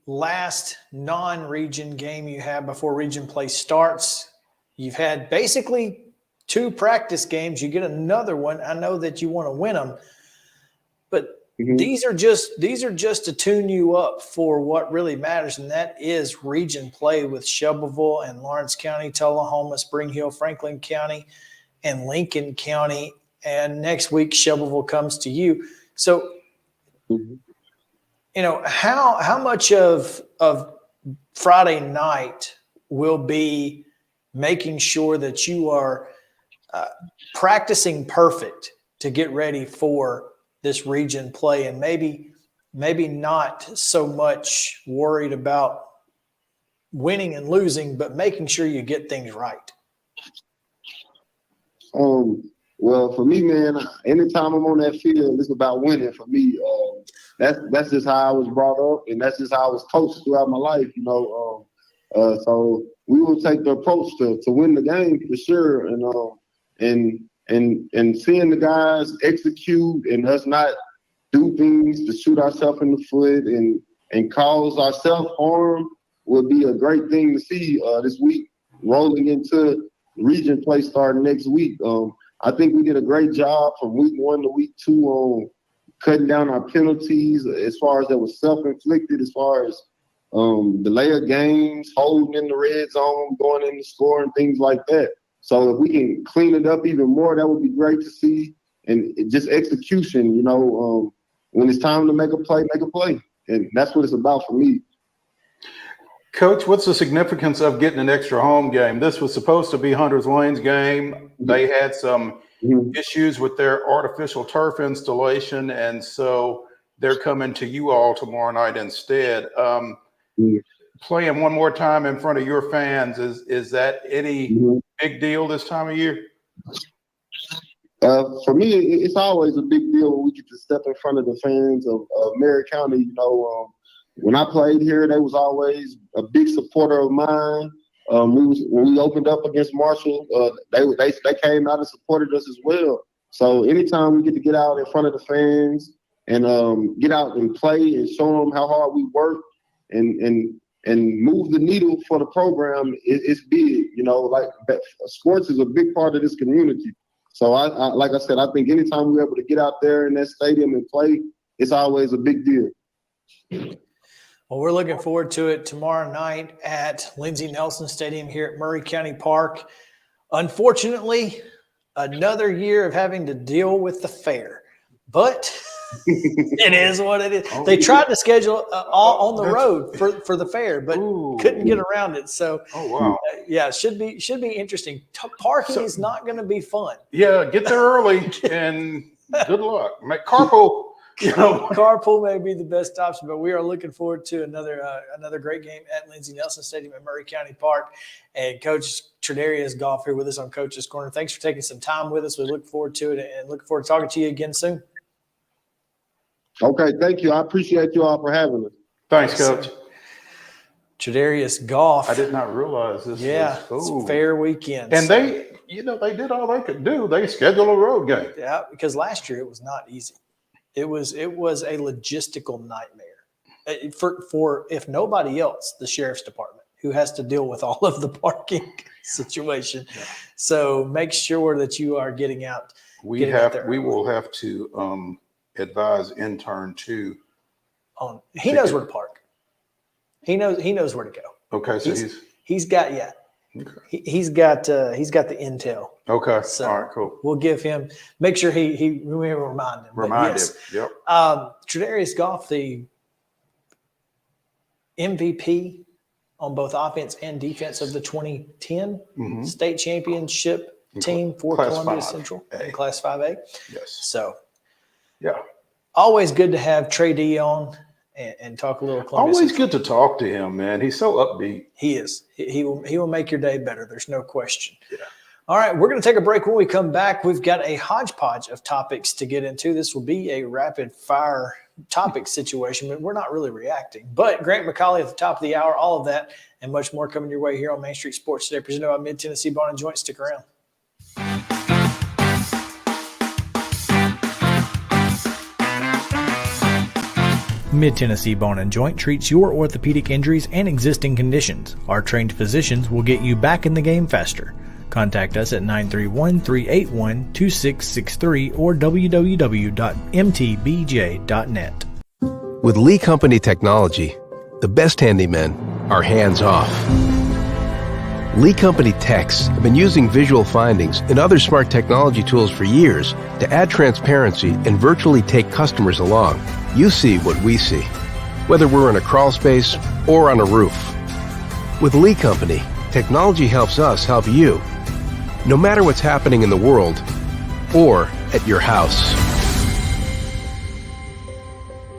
last non-region game you have before region play starts. You've had basically 2 practice games. You get another one. I know that you want to win them, but these are just to tune you up for what really matters, and that is region play with Shelbyville and Lawrence County, Tullahoma, Spring Hill, Franklin County, and Lincoln County. And next week, Shelbyville comes to you. So, you know, how much of Friday night will be making sure that you are practicing perfect to get ready for this region play, and maybe not so much worried about winning and losing, but making sure you get things right? Well, for me, man, anytime I'm on that field, it's about winning for me. That's just how I was brought up, and that's just how I was coached throughout my life, you know. So we will take the approach to win the game for sure, and seeing the guys execute and us not do things to shoot ourselves in the foot and cause ourselves harm would be a great thing to see this week, rolling into region play starting next week. I think we did a great job from week 1 to week 2 on cutting down our penalties as far as that was self-inflicted, as far as delay of games, holding in the red zone, going in the score, and things like that. So if we can clean it up even more, that would be great to see. And just execution, you know, when it's time to make a play, make a play. And that's what it's about for me. Coach, what's the significance of getting an extra home game? This was supposed to be Hunter's Lane's game. They had some issues with their artificial turf installation, and so they're coming to you all tomorrow night instead. Playing one more time in front of your fans, is that any big deal this time of year? For me, it's always a big deal when we get to step in front of the fans of Mary County. You know, when I played here, they was always a big supporter of mine. When we opened up against Marshall, they came out and supported us as well. So anytime we get to get out in front of the fans and get out and play and show them how hard we work and move the needle for the program, it's big. You know, like sports is a big part of this community. So I like I said, I think anytime we're able to get out there in that stadium and play, it's always a big deal. Well, we're looking forward to it tomorrow night at Lindsey Nelson Stadium here at Murray County Park. Unfortunately, another year of having to deal with the fair, but it is what it is. They tried to schedule all on the road for the fair, but couldn't get around it. So, yeah, it should be interesting. Parking is not going to be fun. Yeah, get there early and good luck. Make carpool. You know, carpool may be the best option, but we are looking forward to another great game at Lindsey Nelson Stadium at Murray County Park. And Coach TRADARIUS Goff here with us on Coach's Corner. Thanks for taking some time with us. We look forward to it and looking forward to talking to you again soon. Okay, thank you. I appreciate you all for having us. Thanks, Coach. TRADARIUS Goff. I did not realize this. Yeah, it's a fair weekend. And they did all they could do. They scheduled a road game. Yeah, because last year it was not easy. It was a logistical nightmare for if nobody else, the sheriff's department. who has to deal with all of the parking situation. Yeah. So make sure that you are getting out. We will have to advise intern 2. He knows where to park. He knows where to go. Okay, so he's got he's got the intel. Okay. So all right, cool. We'll give him, make sure we remind him. Remind him. Yep. TRADARIUS Goff, the MVP on both offense and defense of the 2010 state championship team for Class Columbia 5A. Central in Class 5A. Yes. So, yeah. Always good to have Trey D on and talk a little Columbia Always Central. good to talk to him, man. He's so upbeat. He is. He will make your day better. There's no question. Yeah. All right, we're going to take a break. When we come back, we've got a hodgepodge of topics to get into. This will be a rapid fire topic situation, but we're not really reacting. But Grant McAULY at the top of the hour, all of that and much more coming your way here on Main Street Sports Today, presented by Mid-Tennessee Bone and Joint. Stick around. Mid-Tennessee Bone and Joint treats your orthopedic injuries and existing conditions. Our trained physicians will get you back in the game faster. Contact us at 931-381-2663 or www.mtbj.net. With Lee Company technology, the best handymen are hands-off. Lee Company techs have been using visual findings and other smart technology tools for years to add transparency and virtually take customers along. You see what we see, whether we're in a crawl space or on a roof. With Lee Company, technology helps us help you, no matter what's happening in the world or at your house.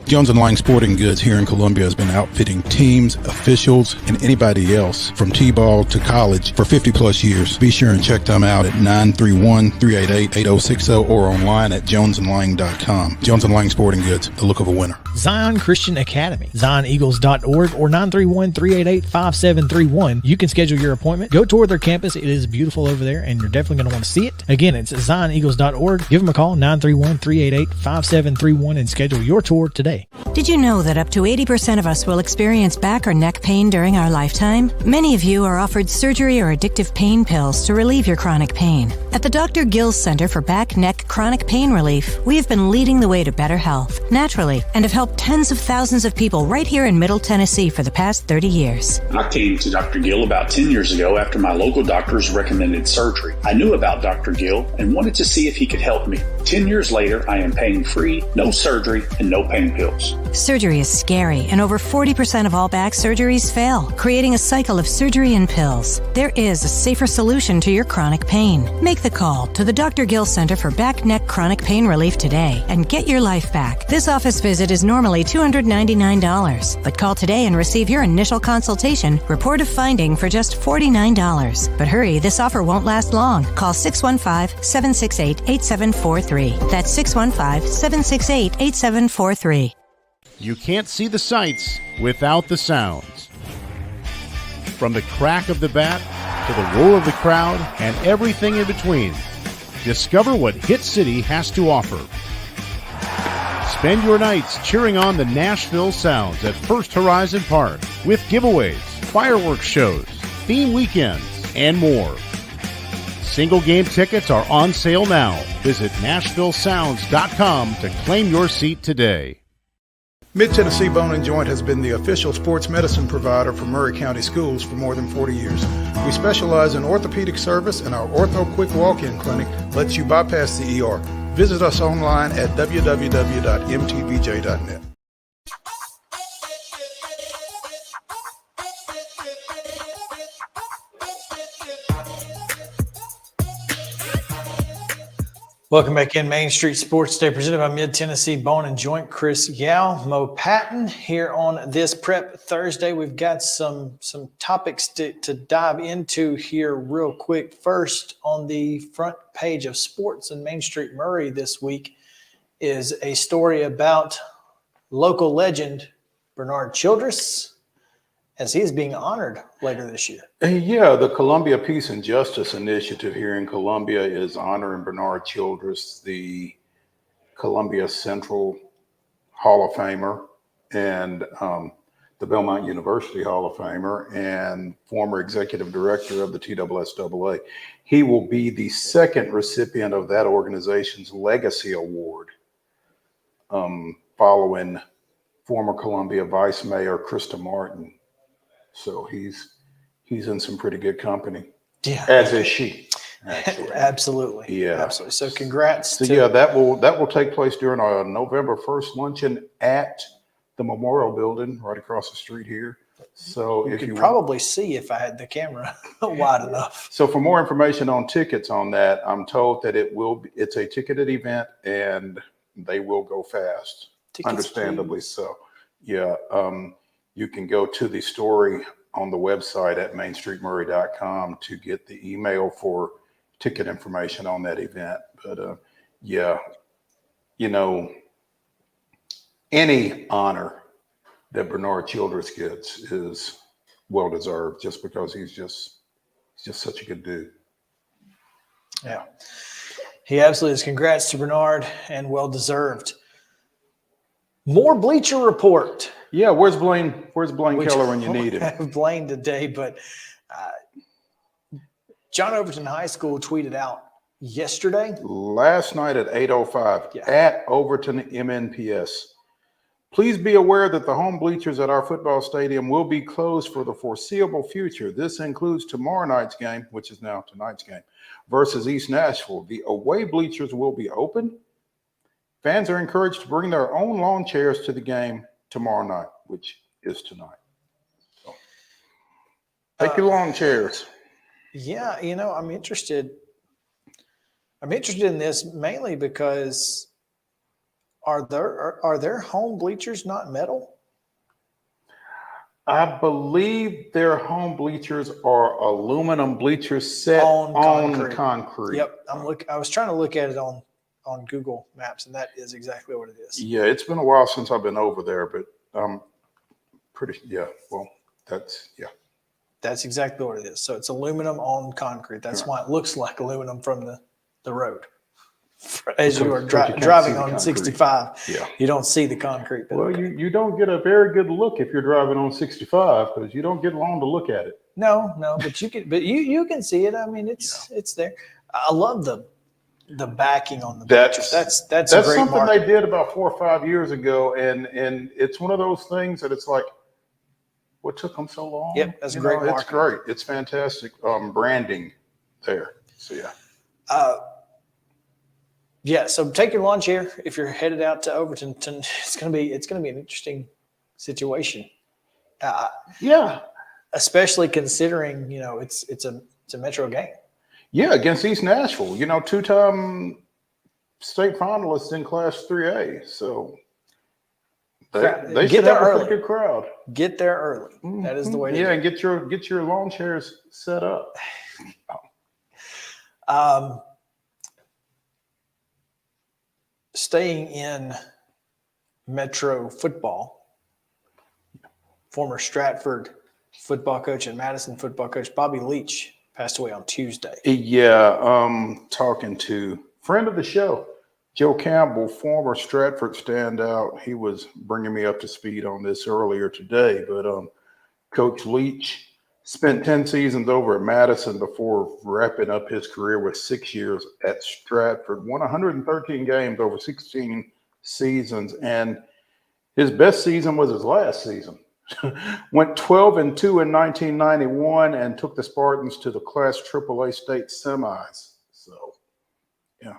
Jones & Lang Sporting Goods here in Columbia has been outfitting teams, officials, and anybody else from T-ball to college for 50-plus years. Be sure and check them out at 931-388-8060 or online at jonesandlang.com. Jones & Lang Sporting Goods, the look of a winner. Zion Christian Academy, zioneagles.org or 931-388-5731. You can schedule your appointment. Go tour their campus. It is beautiful over there, and you're definitely going to want to see it. Again, it's zioneagles.org. Give them a call, 931-388-5731, and schedule your tour today. Did you know that up to 80% of us will experience back or neck pain during our lifetime? Many of you are offered surgery or addictive pain pills to relieve your chronic pain. At the Dr. Gill's Center for Back, Neck, Chronic Pain Relief, we have been leading the way to better health, naturally, and have helped tens of thousands of people right here in Middle Tennessee for the past 30 years. I came to Dr. Gill about 10 years ago after my local doctors recommended surgery. I knew about Dr. Gill and wanted to see if he could help me. 10 years later, I am pain-free, no surgery, and no pain pills. Surgery is scary, and over 40% of all back surgeries fail, creating a cycle of surgery and pills. There is a safer solution to your chronic pain. Make the call to the Dr. Gill Center for Back, Neck, Chronic Pain Relief today and get your life back. This office visit is normally $299, but call today and receive your initial consultation, report of finding for just $49. But hurry, this offer won't last long. Call 615-768-8743. That's 615-768-8743. You can't see the sights without the sounds. From the crack of the bat to the roar of the crowd and everything in between, discover what Hit City has to offer. Spend your nights cheering on the Nashville Sounds at First Horizon Park with giveaways, fireworks shows, theme weekends, and more. Single game tickets are on sale now. Visit NashvilleSounds.com to claim your seat today. Mid-Tennessee Bone and Joint has been the official sports medicine provider for Maury County Schools for more than 40 years. We specialize in orthopedic service, and our Ortho Quick Walk-In Clinic lets you bypass the ER. Visit us online at www.mtbj.net. Welcome back in Main Street Sports Day, presented by Mid-Tennessee Bone and Joint. Chris Yao, Mo Patton here on this Prep Thursday. We've got some topics to dive into here real quick. First, on the front page of Sports in Main Street Murray this week is a story about local legend Bernard Childress, as he is being honored later this year. Yeah, the Columbia Peace and Justice Initiative here in Columbia is honoring Bernard Childress, the Columbia Central Hall of Famer. And the Belmont University Hall of Famer and former executive director of the TSSAA. He will be the second recipient of that organization's Legacy Award, following former Columbia Vice Mayor Krista Martin. So he's in some pretty good company. Yeah. As is she. Actually. Absolutely. Yeah. Absolutely. So congrats. So yeah, that will take place during our November 1st luncheon at the Memorial Building right across the street here. So you if could you probably see if I had the camera wide enough. So for more information on tickets on that, I'm told that it's a ticketed event and they will go fast. Tickets, understandably please. so. Yeah. You can go to the story on the website at mainstreetmurray.com to get the email for ticket information on that event. But yeah, you know, any honor that Bernard Childress gets is well deserved, just because he's just such a good dude. Yeah, he absolutely is. Congrats to Bernard, and well deserved. More Bleacher Report. Yeah, where's Blaine Keller when you need him? Have Blaine today, but John Overton High School tweeted out yesterday, last night at 8:05 at Overton MNPS. Please be aware that the home bleachers at our football stadium will be closed for the foreseeable future. This includes tomorrow night's game, which is now tonight's game, versus East Nashville. The away bleachers will be open. Fans are encouraged to bring their own lawn chairs to the game tomorrow night, which is tonight. So, take your lawn chairs. Yeah, you know, I'm interested in this mainly because are their home bleachers not metal? I believe their home bleachers are aluminum bleachers set on concrete. Yep, I was trying to look at it on Google Maps, and that is exactly what it is. Yeah, it's been a while since I've been over there, but that's exactly what it is. So it's aluminum on concrete. That's why it looks like aluminum from the road. As you are driving on 65, you don't see the concrete. Well, you don't get a very good look if you're driving on 65 because you don't get long to look at it. No, but you can see it. I mean, it's there. I love the backing on the bleachers. That's a great something market. they did about 4 or 5 years ago, and it's one of those things that it's like, what took them so long? Yep, that's a great market. It's great. It's fantastic branding there. So yeah, so take your lawn chair if you're headed out to Overton. It's gonna be an interesting situation. Especially considering it's a Metro game. Yeah, against East Nashville. You know, 2-time state finalists in Class 3A. So they should have a pretty good crowd. Get there early. Mm-hmm. That is the way to do it. And get your lawn chairs set up. Staying in Metro football, former Stratford football coach and Madison football coach Bobby Leach passed away on Tuesday. Yeah, talking to friend of the show, Joe Campbell, former Stratford standout. He was bringing me up to speed on this earlier today, but Coach Leach spent 10 seasons over at Madison before wrapping up his career with 6 years at Stratford. Won 113 games over 16 seasons, and his best season was his last season. Went 12-2 in 1991 and took the Spartans to the Class AAA state semis. So, yeah,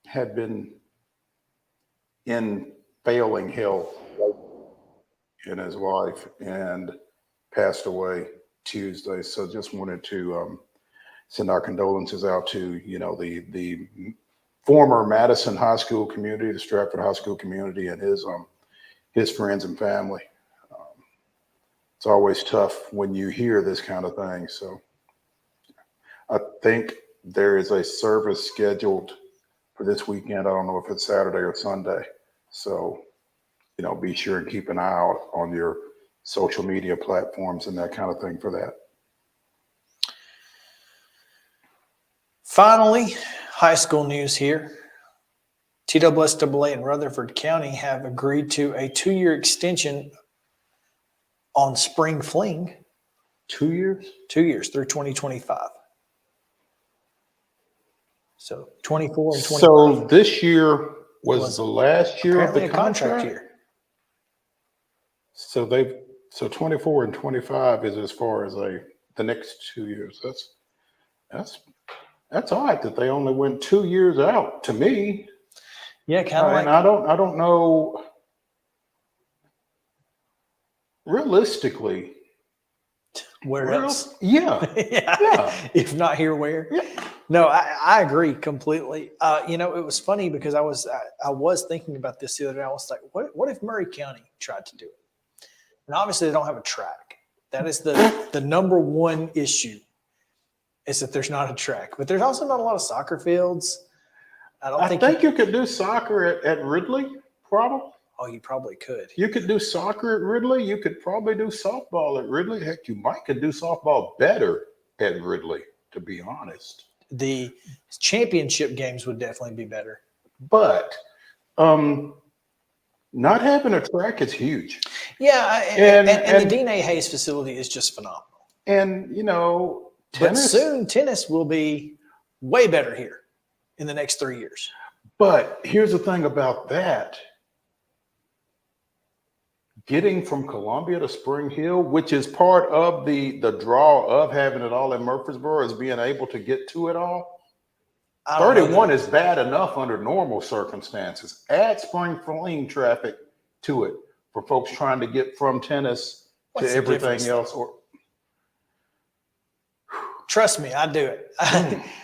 had been in failing health in his life and passed away Tuesday. So just wanted to send our condolences out to, the former Madison High School community, the Stratford High School community, and his friends and family. It's always tough when you hear this kind of thing. So I think there is a service scheduled for this weekend. I don't know if it's Saturday or Sunday. So, be sure and keep an eye out on your social media platforms and that kind of thing for that. Finally, high school news here. TSSAA and Rutherford County have agreed to a 2-year extension on spring fling. 2 years? 2 years through 2025. So 24 and 25. So this year was the last year of apparently the a contract year. So 24 and 25 is as far as the next 2 years. That's all right that they only went 2 years out to me. Yeah, kind of like. And I don't know. Realistically, where else? Yeah. Yeah. If not here, where? Yeah. No, I agree completely. You know, it was funny because I was thinking about this the other day. I was like, what if Murray County tried to do it? And obviously they don't have a track. That is the number one issue, is that there's not a track. But there's also not a lot of soccer fields. I think you could do soccer at Ridley, probably. Oh, you probably could. You could do soccer at Ridley. You could probably do softball at Ridley. Heck, you could do softball better at Ridley, to be honest. The championship games would definitely be better. But not having a track is huge. Yeah, and the Dean A. Hayes facility is just phenomenal. And, you know, tennis. But soon tennis will be way better here in the next 3 years. But here's the thing about that. Getting from Columbia to Spring Hill, which is part of the draw of having it all in Murfreesboro, is being able to get to it all. 31 is bad enough under normal circumstances. Add spring fling traffic to it for folks trying to get from tennis to everything else. Trust me, I do it.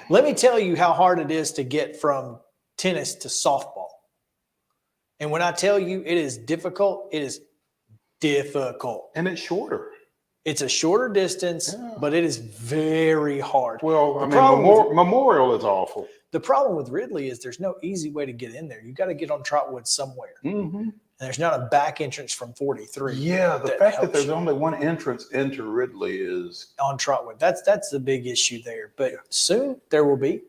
Let me tell you how hard it is to get from tennis to softball. And when I tell you it is difficult, it is difficult. And it's shorter. It's a shorter distance, but it is very hard. Well, Memorial is awful. The problem with Ridley is there's no easy way to get in there. You got to get on Trotwood somewhere. Mm-hmm. And there's not a back entrance from 43. Yeah, the fact that there's only one entrance into Ridley is on Trotwood. That's the big issue there. But soon there will be,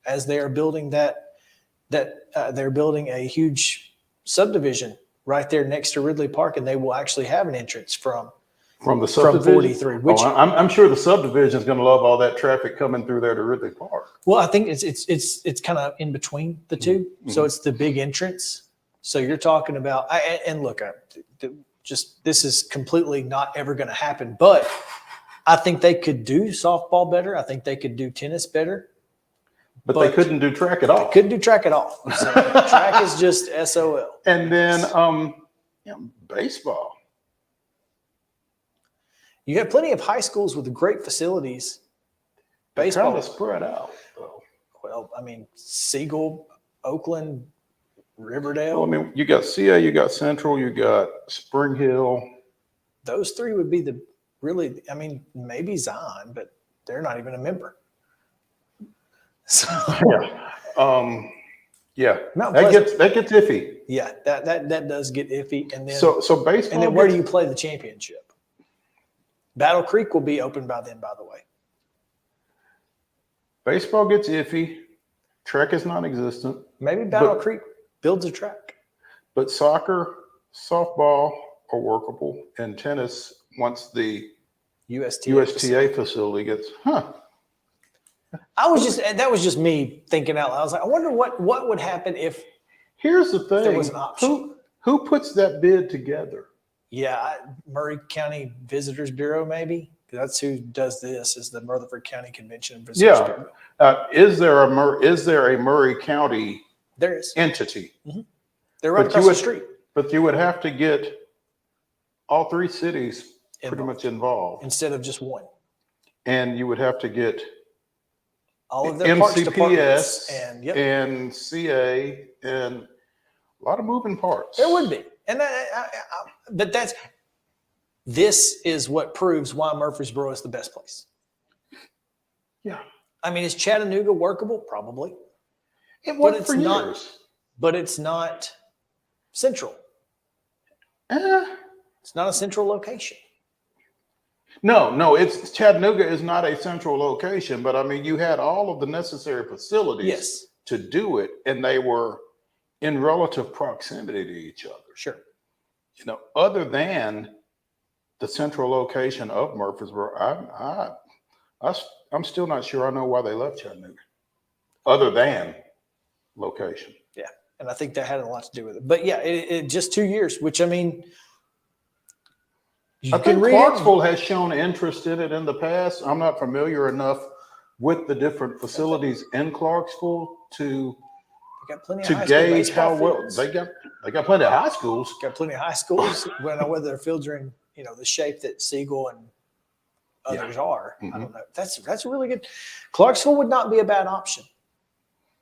as they are building they're building a huge subdivision right there next to Ridley Park, and they will actually have an entrance from the subdivision? 43. Which I'm sure the subdivision is going to love all that traffic coming through there to Ridley Park. Well, I think it's kind of in between the two. Mm-hmm. So it's the big entrance. So you're talking about, this is completely not ever going to happen, but I think they could do softball better. I think they could do tennis better. But they couldn't do track at all. They couldn't do track at all. So track is just SOL. And then baseball. You have plenty of high schools with great facilities. Baseball kind of spread out, though. Well, I mean, Siegel, Oakland, Riverdale. Well, I mean, you got CA, you got Central, you got Spring Hill. Those three would be maybe Zion, but they're not even a member. So that gets iffy. Yeah, that does get iffy. And then so baseball. And then where do you play the championship? Battle Creek will be open by then, by the way. Baseball gets iffy. Track is non-existent. Maybe Battle Creek builds a track. But soccer, softball are workable, and tennis, once the USTA facility gets, that was just me thinking out loud. I was like, I wonder what would happen if. Here's the thing. There was an option. Who puts that bid together? Yeah, Murray County Visitors Bureau, maybe. That's who does this, is the Rutherford County Convention and Visitors Bureau. Is there a Murray County entity? Mm-hmm. They're right across the street. But you would have to get all three cities pretty much involved. Instead of just one. And you would have to get all of their parks departments and CA and a lot of moving parts. There would be. And this is what proves why Murfreesboro is the best place. Yeah. I mean, is Chattanooga workable? Probably. It worked for years. But it's not central. It's not a central location. No, it's Chattanooga is not a central location, but I mean, you had all of the necessary facilities to do it, and they were in relative proximity to each other. Sure. Other than the central location of Murfreesboro, I'm still not sure I know why they left Chattanooga, other than location. Yeah, and I think that had a lot to do with it. But yeah, it just 2 years, which I mean, I think Clarksville has shown interest in it in the past. I'm not familiar enough with the different facilities in Clarksville to gauge how well they got plenty of high schools. Got plenty of high schools. I don't know whether their fields are in the shape that Siegel and others are. I don't know. That's really good. Clarksville would not be a bad option.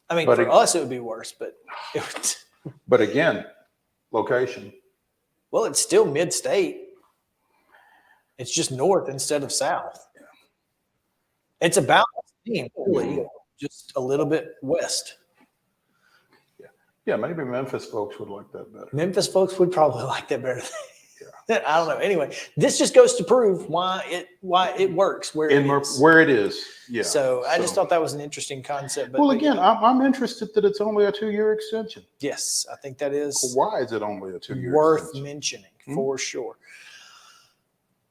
I mean, for us it would be worse, but it would. But again, location. Well, it's still mid-state. It's just north instead of south. Yeah. It's about the same, really, just a little bit west. Yeah, maybe Memphis folks would like that better. Memphis folks would probably like that better. I don't know. Anyway, this just goes to prove why it works where it is. Yeah. So I just thought that was an interesting concept. But well, again, I'm interested that it's only a 2-year extension. Yes, I think that is. Why is it only a 2-year worth extension? mentioning for sure.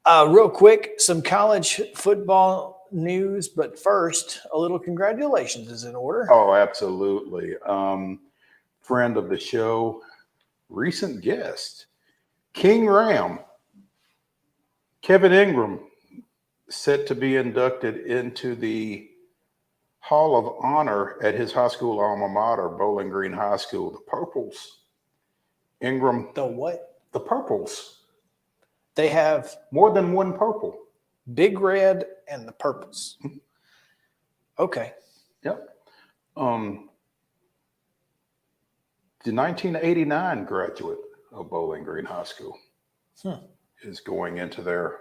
Real quick, some college football news, but first, a little congratulations is in order. Oh, absolutely. Friend of the show, recent guest, King Ram, Kevin Ingram, set to be inducted into the Hall of Honor at his high school alma mater, Bowling Green High School, the Purples. Ingram. The what? The Purples. They have more than one purple. Big Red and the Purples. Okay. Yep. The 1989 graduate of Bowling Green High School is going into their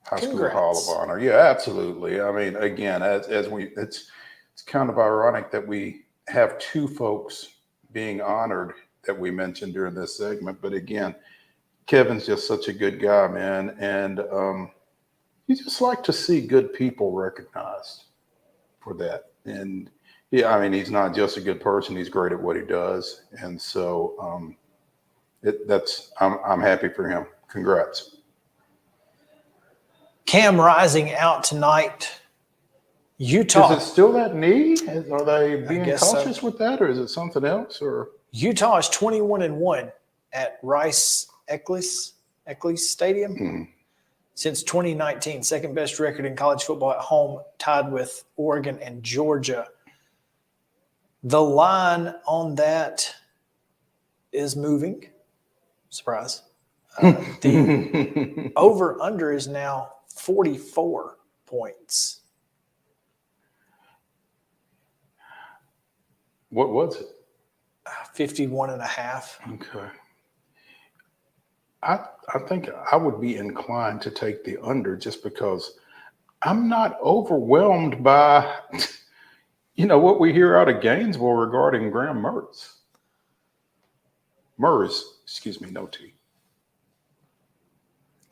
high school Hall of Honor. Yeah, absolutely. I mean, again, it's kind of ironic that we have two folks being honored that we mentioned during this segment. But again, Kevin's just such a good guy, man. And you just like to see good people recognized for that. And yeah, I mean, he's not just a good person. He's great at what he does. And so I'm happy for him. Congrats. Cam Rising out tonight. Utah. Is it still that knee? Are they being cautious with that, or is it something else? Or Utah is 21-1 at Rice Eccles Stadium since 2019. Second best record in college football at home, tied with Oregon and Georgia. The line on that is moving. Surprise. The over-under is now 44 points. What was it? 51.5. Okay. I think I would be inclined to take the under just because I'm not overwhelmed by what we hear out of Gainesville regarding Graham Merz, excuse me, no T.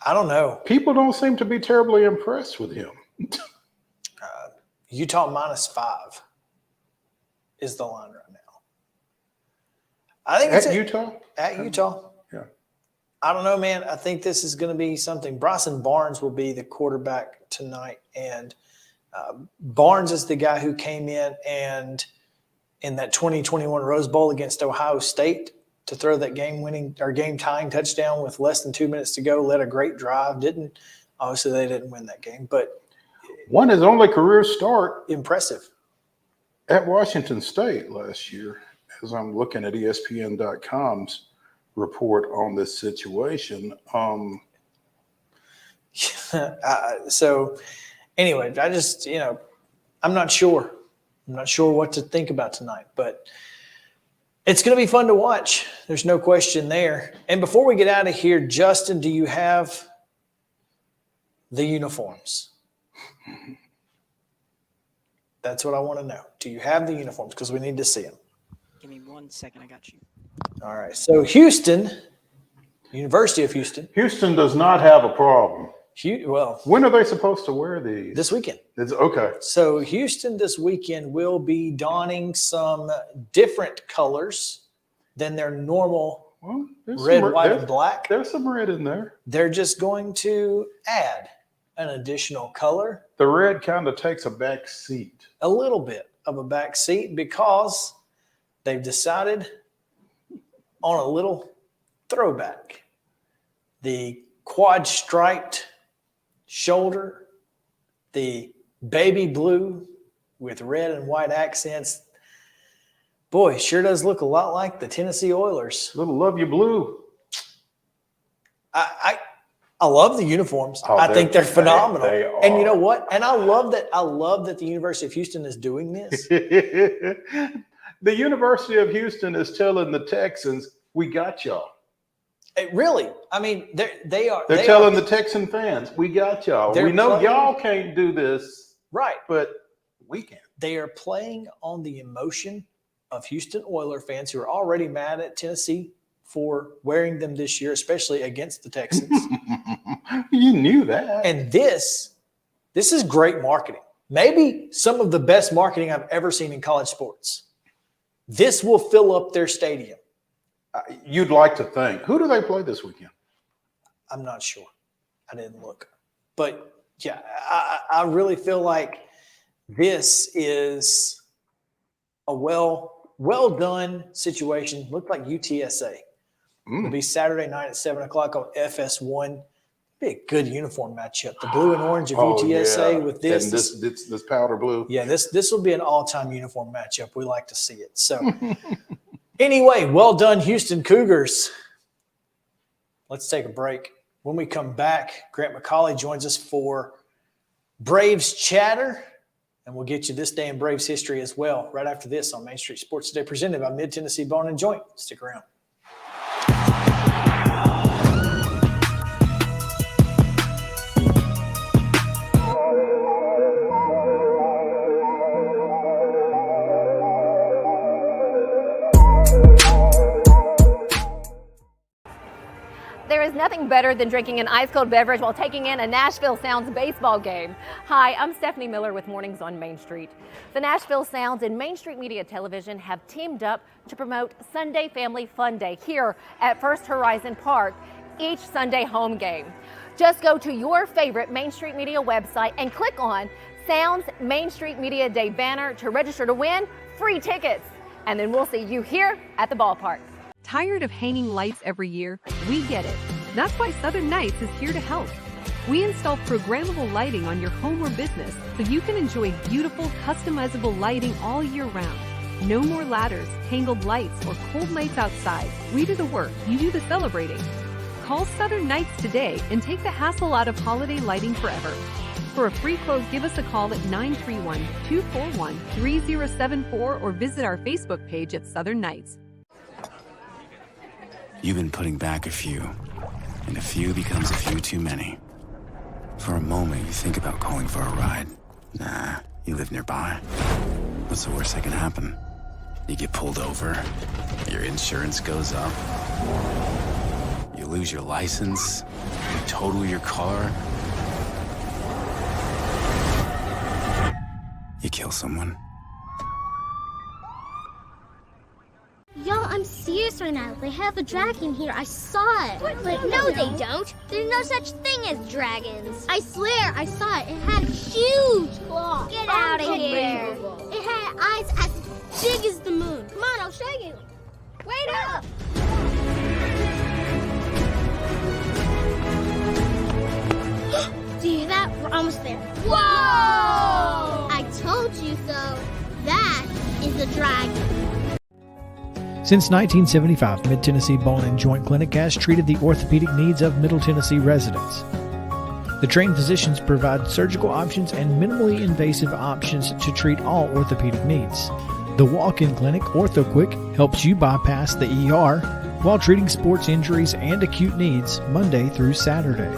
I don't know. People don't seem to be terribly impressed with him. Utah -5 is the line right now. I think it's Utah? At Utah. Yeah. I don't know, man. I think this is going to be something. Bryson Barnes will be the quarterback tonight, and Barnes is the guy who came in that 2021 Rose Bowl against Ohio State to throw that game-tying touchdown with less than 2 minutes to go. Led a great drive. Obviously they didn't win that game, but won his only career start. Impressive. At Washington State last year, as I'm looking at ESPN.com's report on this situation. So anyway, I just, I'm not sure. I'm not sure what to think about tonight, but it's going to be fun to watch. There's no question there. And before we get out of here, Justin, do you have the uniforms? That's what I want to know. Do you have the uniforms? Because we need to see them. Give me 1 second. I got you. All right. So Houston, University of Houston. Houston does not have a problem. Well, when are they supposed to wear these? This weekend. Okay. So Houston this weekend will be donning some different colors than their normal Well, red, white, and black. There's some red in there. They're just going to add an additional color. The red kind of takes a back seat. A little bit of a back seat because they've decided on a little throwback. The quad striped shoulder, the baby blue with red and white accents. Boy, sure does look a lot like the Tennessee Oilers. Little love you blue. I love the uniforms. Oh, I think they're phenomenal. They are. And you know what? And I love that the University of Houston is doing this. The University of Houston is telling the Texans, we got y'all. Really, I mean, they are. They're telling the Texan fans, we got y'all. We know y'all can't do this, right? But we can. They are playing on the emotion of Houston Oiler fans who are already mad at Tennessee for wearing them this year, especially against the Texans. You knew that. And this is great marketing. Maybe some of the best marketing I've ever seen in college sports. This will fill up their stadium. You'd like to think. Who do they play this weekend? I'm not sure. I didn't look. But, yeah, I really feel like this is a well-done situation. Looked like UTSA. It'll be Saturday night at 7 o'clock on FS1. Be a good uniform matchup. The blue and orange of UTSA with this. And this powder blue. Yeah, this will be an all-time uniform matchup. We like to see it. So, anyway, well done, Houston Cougars. Let's take a break. When we come back, Grant McAULY joins us for Braves Chatter, and we'll get you this day in Braves history as well right after this on Main Street Sports Today, presented by Mid-Tennessee Bone and Joint. Stick around. There is nothing better than drinking an ice-cold beverage while taking in a Nashville Sounds baseball game. Hi, I'm Stephanie Miller with Mornings on Main Street. The Nashville Sounds and Main Street Media Television have teamed up to promote Sunday Family Fun Day here at First Horizon Park each Sunday home game. Just go to your favorite Main Street Media website and click on Sounds Main Street Media Day banner to register to win free tickets. And then we'll see you here at the ballpark. Tired of hanging lights every year? We get it. That's why Southern Nights is here to help. We install programmable lighting on your home or business so you can enjoy beautiful, customizable lighting all year round. No more ladders, tangled lights, or cold nights outside. We do the work, you do the celebrating. Call Southern Nights today and take the hassle out of holiday lighting forever. For a free quote, give us a call at 931-241-3074 or visit our Facebook page at Southern Nights. You've been putting back a few, and a few becomes a few too many. For a moment, you think about calling for a ride. Nah, you live nearby. What's the worst that can happen? You get pulled over, your insurance goes up, you lose your license, you total your car, you kill someone. Y'all, I'm serious right now. They have a dragon here. I saw it. What? Like, no, they don't. There's no such thing as dragons. I swear, I saw it. It had huge claws. Get out of here. It had eyes as big as the moon. Come on, I'll show you. Wait up. Do you hear that? We're almost there. Whoa! I told you so. That is a dragon. Since 1975, Mid-Tennessee Bone and Joint Clinic has treated the orthopedic needs of Middle Tennessee residents. The trained physicians provide surgical options and minimally invasive options to treat all orthopedic needs. The walk-in clinic, OrthoQuick, helps you bypass the ER while treating sports injuries and acute needs Monday through Saturday.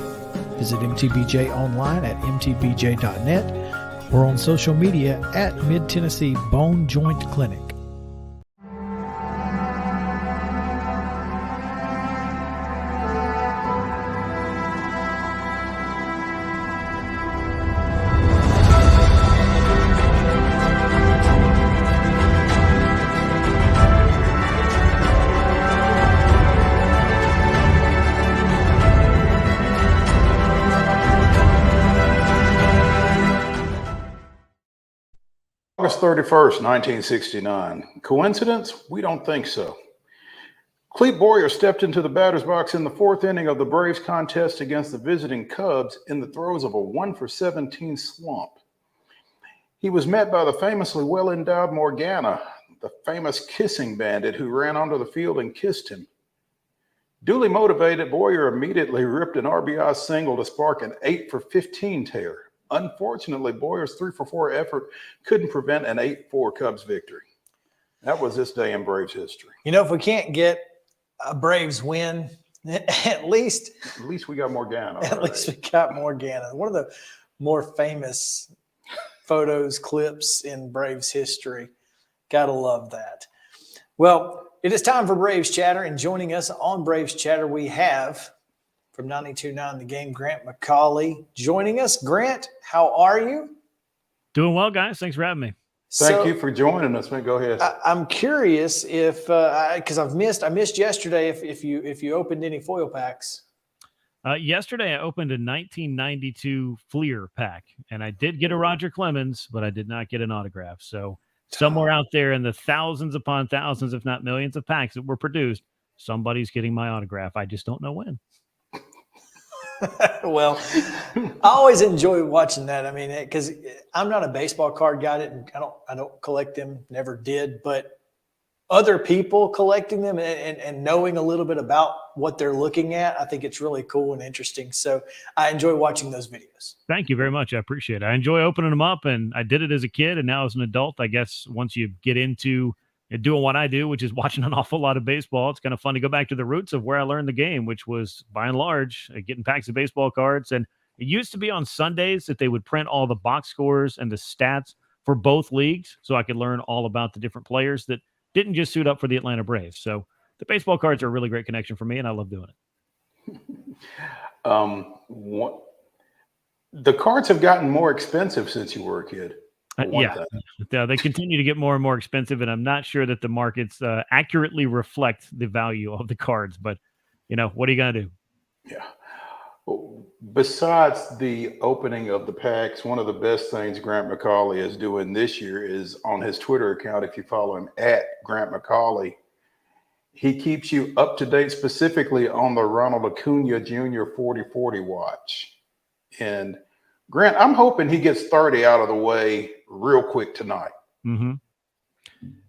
Visit MTBJ online at mtbj.net or on social media at Mid-Tennessee Bone Joint Clinic. August 31st, 1969. Coincidence? We don't think so. Clete Boyer stepped into the batter's box in the fourth inning of the Braves contest against the visiting Cubs in the throes of a 1-for-17 slump. He was met by the famously well-endowed Morgana, the famous kissing bandit who ran onto the field and kissed him. Duly motivated, Boyer immediately ripped an RBI single to spark an 8-for-15 tear. Unfortunately, Boyer's 3-for-4 effort couldn't prevent an 8-4 Cubs victory. That was this day in Braves history. You know, if we can't get a Braves win, at least we got Morgana. At least we got Morgana. One of the more famous photos, clips in Braves history. Gotta love that. Well, it is time for Braves Chatter, and joining us on Braves Chatter, we have from 92.9 The Game, Grant McAULY joining us. Grant, how are you? Doing well, guys. Thanks for having me. Thank you for joining us, man. Go ahead. I'm curious if, because I missed yesterday, if you opened any foil packs. Yesterday, I opened a 1992 Fleer pack, and I did get a Roger Clemens, but I did not get an autograph. So somewhere out there in the thousands upon thousands, if not millions of packs that were produced, somebody's getting my autograph. I just don't know when. Well, I always enjoy watching that. I mean, because I'm not a baseball card guy. I don't collect them, never did. But other people collecting them and knowing a little bit about what they're looking at, I think it's really cool and interesting. So I enjoy watching those videos. Thank you very much. I appreciate it. I enjoy opening them up, and I did it as a kid, and now as an adult, I guess once you get into doing what I do, which is watching an awful lot of baseball, it's kind of fun to go back to the roots of where I learned the game, which was by and large getting packs of baseball cards. And it used to be on Sundays that they would print all the box scores and the stats for both leagues, so I could learn all about the different players that didn't just suit up for the Atlanta Braves. So the baseball cards are a really great connection for me, and I love doing it. The cards have gotten more expensive since you were a kid. They continue to get more and more expensive, and I'm not sure that the markets accurately reflect the value of the cards. But, what are you going to do? Yeah. Besides the opening of the packs, one of the best things Grant McAULY is doing this year is on his Twitter account. If you follow him at Grant McAULY, he keeps you up to date specifically on the Ronald Acuna Jr. 40-40 watch. And Grant, I'm hoping he gets 30 out of the way real quick tonight. Mm-hmm.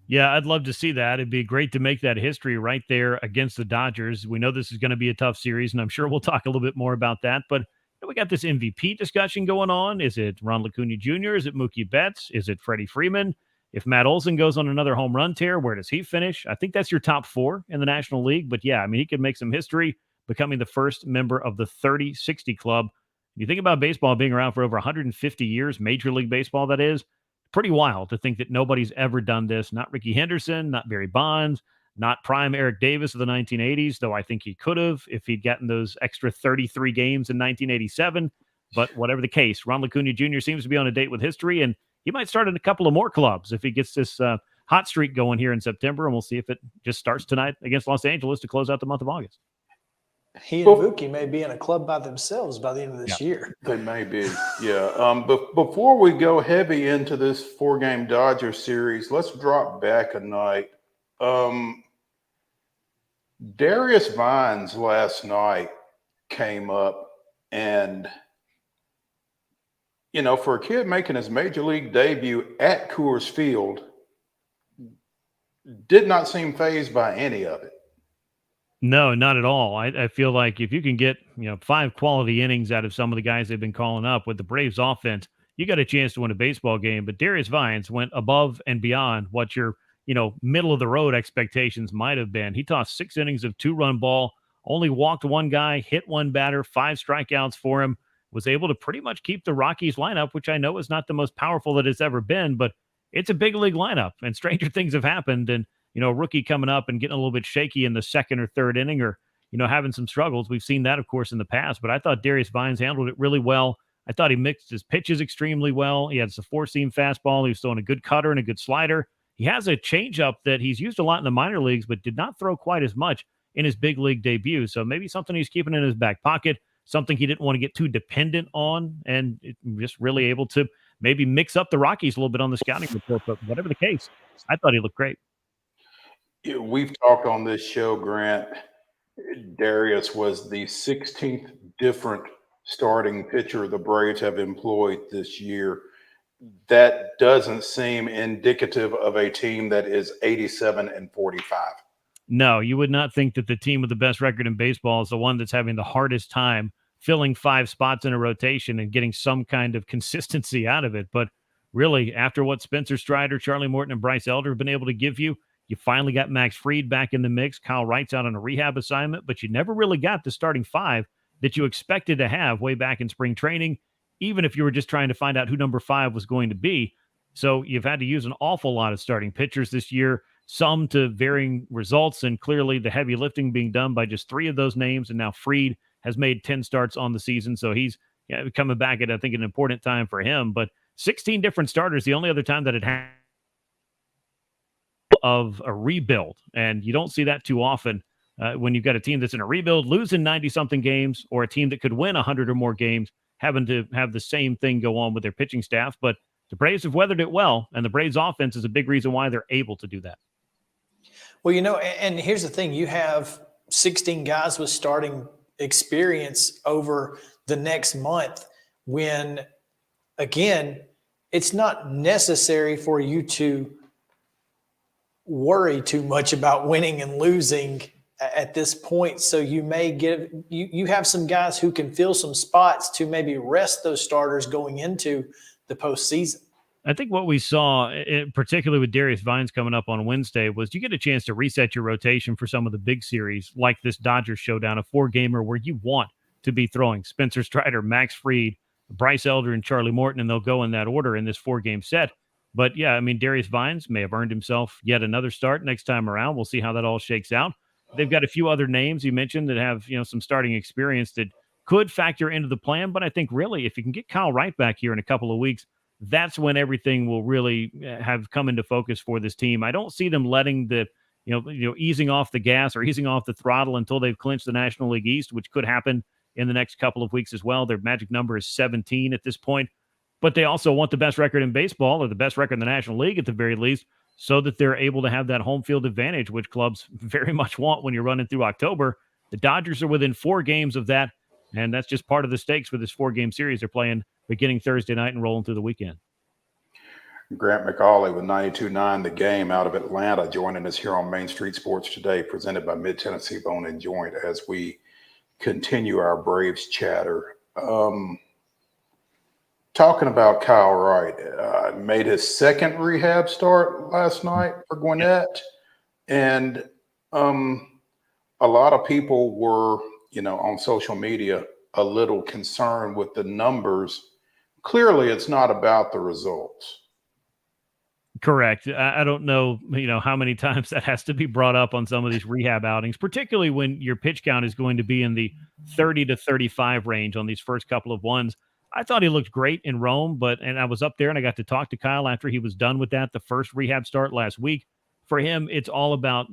Yeah, I'd love to see that. It'd be great to make that history right there against the Dodgers. We know this is going to be a tough series, and I'm sure we'll talk a little bit more about that. But we got this MVP discussion going on. Is it Ronald Acuna Jr.? Is it Mookie Betts? Is it Freddie Freeman? If Matt Olson goes on another home run tear, where does he finish? I think that's your top four in the National League. But yeah, I mean, he could make some history becoming the first member of the 30-60 club. You think about baseball being around for over 150 years, Major League Baseball, that is, pretty wild to think that nobody's ever done this. Not Ricky Henderson, not Barry Bonds, not prime Eric Davis of the 1980s, though I think he could have if he'd gotten those extra 33 games in 1987. But whatever the case, Ronald Acuna Jr. seems to be on a date with history, and he might start in a couple of more clubs if he gets this hot streak going here in September, and we'll see if it just starts tonight against Los Angeles to close out the month of August. He and Mookie may be in a club by themselves by the end of this year. They may be, yeah. But before we go heavy into this 4-game Dodger series, let's drop back a night. Darius Vines last night came up, and, for a kid making his Major League debut at Coors Field, did not seem fazed by any of it. No, not at all. I feel like if you can get 5 quality innings out of some of the guys they've been calling up with the Braves offense, you got a chance to win a baseball game. But Darius Vines went above and beyond what your middle of the road expectations might have been. He tossed 6 innings of 2-run ball, only walked 1 guy, hit 1 batter, 5 strikeouts for him. Was able to pretty much keep the Rockies lineup, which I know is not the most powerful that it's ever been, but it's a big league lineup, and stranger things have happened. And a rookie coming up and getting a little bit shaky in the 2nd or 3rd inning, or, having some struggles. We've seen that, of course, in the past, but I thought Darius Vines handled it really well. I thought he mixed his pitches extremely well. He had a 4-seam fastball. He was throwing a good cutter and a good slider. He has a changeup that he's used a lot in the minor leagues, but did not throw quite as much in his big league debut. So maybe something he's keeping in his back pocket, something he didn't want to get too dependent on, and just really able to maybe mix up the Rockies a little bit on the scouting report. But whatever the case, I thought he looked great. Yeah, we've talked on this show, Grant. Darius was the 16th different starting pitcher the Braves have employed this year. That doesn't seem indicative of a team that is 87-45. No, you would not think that the team with the best record in baseball is the one that's having the hardest time filling 5 spots in a rotation and getting some kind of consistency out of it. But really, after what Spencer Strider, Charlie Morton, and Bryce Elder have been able to give you, you finally got Max Fried back in the mix. Kyle Wright's out on a rehab assignment, but you never really got the starting 5 that you expected to have way back in spring training, even if you were just trying to find out who number 5 was going to be. So you've had to use an awful lot of starting pitchers this year, some to varying results, and clearly the heavy lifting being done by just 3 of those names. And now Fried has made 10 starts on the season, so he's coming back at, I think, an important time for him. But 16 different starters, the only other time that it had of a rebuild, and you don't see that too often when you've got a team that's in a rebuild, losing 90-something games, or a team that could win 100 or more games, having to have the same thing go on with their pitching staff. But the Braves have weathered it well, and the Braves offense is a big reason why they're able to do that. Well, and here's the thing. You have 16 guys with starting experience over the next month when, again, it's not necessary for you to worry too much about winning and losing at this point. So you may you have some guys who can fill some spots to maybe rest those starters going into the postseason. I think what we saw, particularly with Darius Vines coming up on Wednesday, was you get a chance to reset your rotation for some of the big series, like this Dodgers showdown, a 4-gamer where you want to be throwing Spencer Strider, Max Fried, Bryce Elder, and Charlie Morton, and they'll go in that order in this 4-game set. But yeah, I mean, Darius Vines may have earned himself yet another start next time around. We'll see how that all shakes out. They've got a few other names you mentioned that have, some starting experience that could factor into the plan. But I think really, if you can get Kyle Wright back here in a couple of weeks, that's when everything will really have come into focus for this team. I don't see them letting the, easing off the gas or easing off the throttle until they've clinched the National League East, which could happen in the next couple of weeks as well. Their magic number is 17 at this point. But they also want the best record in baseball, or the best record in the National League at the very least, so that they're able to have that home field advantage, which clubs very much want when you're running through October. The Dodgers are within 4 games of that, and that's just part of the stakes for this 4-game series they're playing beginning Thursday night and rolling through the weekend. Grant McAULY with 92.9 The Game out of Atlanta, joining us here on Main Street Sports Today, presented by Mid-Tennessee Bone and Joint, as we continue our Braves chatter. Talking about Kyle Wright, made his 2nd rehab start last night for Gwinnett. And a lot of people were, on social media, a little concerned with the numbers. Clearly, it's not about the results. Correct. I don't know, how many times that has to be brought up on some of these rehab outings, particularly when your pitch count is going to be in the 30 to 35 range on these first couple of ones. I thought he looked great in Rome, and I was up there and I got to talk to Kyle after he was done with that, the first rehab start last week. For him, it's all about,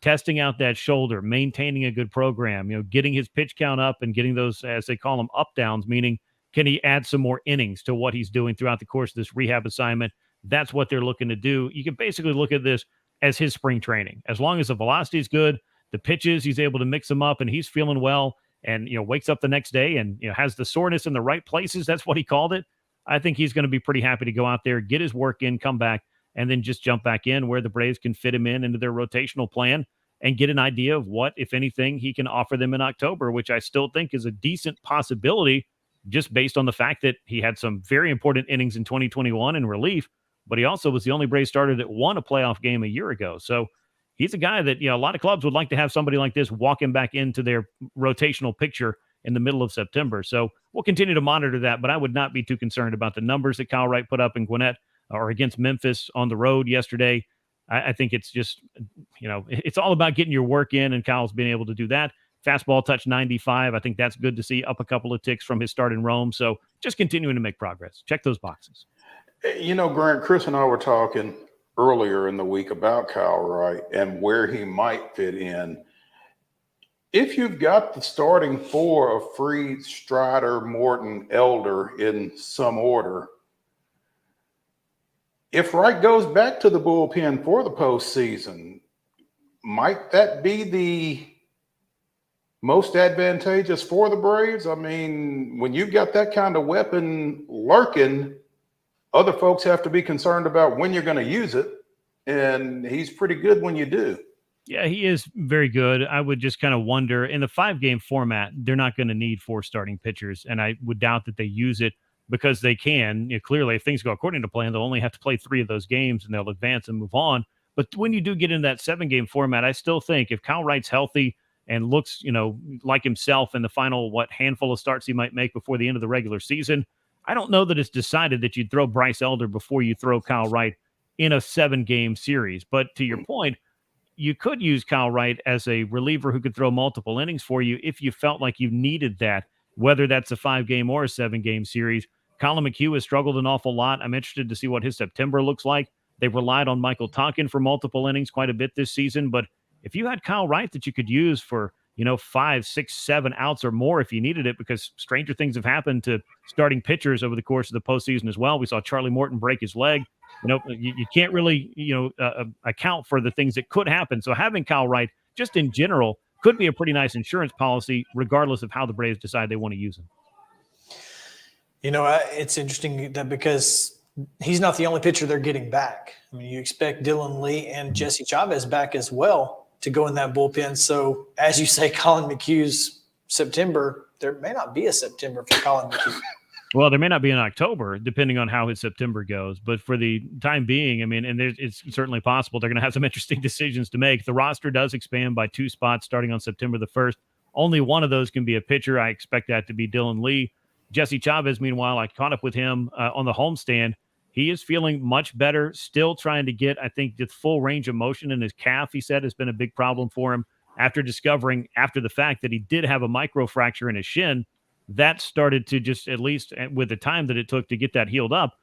testing out that shoulder, maintaining a good program, getting his pitch count up and getting those, as they call them, up downs, meaning can he add some more innings to what he's doing throughout the course of this rehab assignment? That's what they're looking to do. You can basically look at this as his spring training. As long as the velocity is good, the pitches, he's able to mix them up and he's feeling well, and wakes up the next day and has the soreness in the right places. That's what he called it. I think he's going to be pretty happy to go out there, get his work in, come back, and then just jump back in where the Braves can fit him into their rotational plan and get an idea of what, if anything, he can offer them in October, which I still think is a decent possibility just based on the fact that he had some very important innings in 2021 in relief, but he also was the only Braves starter that won a playoff game a year ago. So he's a guy that, a lot of clubs would like to have somebody like this walking back into their rotational picture in the middle of September. So we'll continue to monitor that, but I would not be too concerned about the numbers that Kyle Wright put up in Gwinnett or against Memphis on the road yesterday. I think it's just, it's all about getting your work in, and Kyle's been able to do that. Fastball touch 95. I think that's good to see, up a couple of ticks from his start in Rome. So just continuing to make progress. Check those boxes. Grant, Chris and I were talking earlier in the week about Kyle Wright and where he might fit in. If you've got the starting 4 of Fried, Strider, Morton, Elder in some order, If Wright goes back to the bullpen for the postseason, might that be the most advantageous for the Braves? I mean, when you've got that kind of weapon lurking, other folks have to be concerned about when you're going to use it, and he's pretty good when you do. Yeah, he is very good. I would just kind of wonder, in the 5-game format, they're not going to need 4 starting pitchers, and I would doubt that they use it because they can. Clearly, if things go according to plan, they'll only have to play 3 of those games, and they'll advance and move on. But when you do get into that 7-game format, I still think if Kyle Wright's healthy and looks, like himself in the final, handful of starts he might make before the end of the regular season, I don't know that it's decided that you'd throw Bryce Elder before you throw Kyle Wright in a 7-game series. But to your point, you could use Kyle Wright as a reliever who could throw multiple innings for you if you felt like you needed that, whether that's a 5-game or a 7-game series. Colin McHugh has struggled an awful lot. I'm interested to see what his September looks like. They've relied on Michael Tonkin for multiple innings quite a bit this season. But if you had Kyle Wright that you could use for, 5, 6, 7 outs or more if you needed it, because stranger things have happened to starting pitchers over the course of the postseason as well. We saw Charlie Morton break his leg. You can't really, account for the things that could happen. So having Kyle Wright just in general could be a pretty nice insurance policy, regardless of how the Braves decide they want to use him. It's interesting that because he's not the only pitcher they're getting back. I mean, you expect Dylan Lee and Jesse Chavez back as well to go in that bullpen. So as you say, Colin McHugh's September, there may not be a September for Colin McHugh. Well, there may not be in October, depending on how his September goes. But for the time being, I mean, and it's certainly possible they're going to have some interesting decisions to make. The roster does expand by 2 spots starting on September the 1st. Only one of those can be a pitcher. I expect that to be Dylan Lee. Jesse Chavez, meanwhile, I caught up with him on the homestand. He is feeling much better, still trying to get, I think, the full range of motion in his calf, he said, has been a big problem for him after discovering after the fact that he did have a microfracture in his shin. That started to just, at least with the time that it took to get that healed up,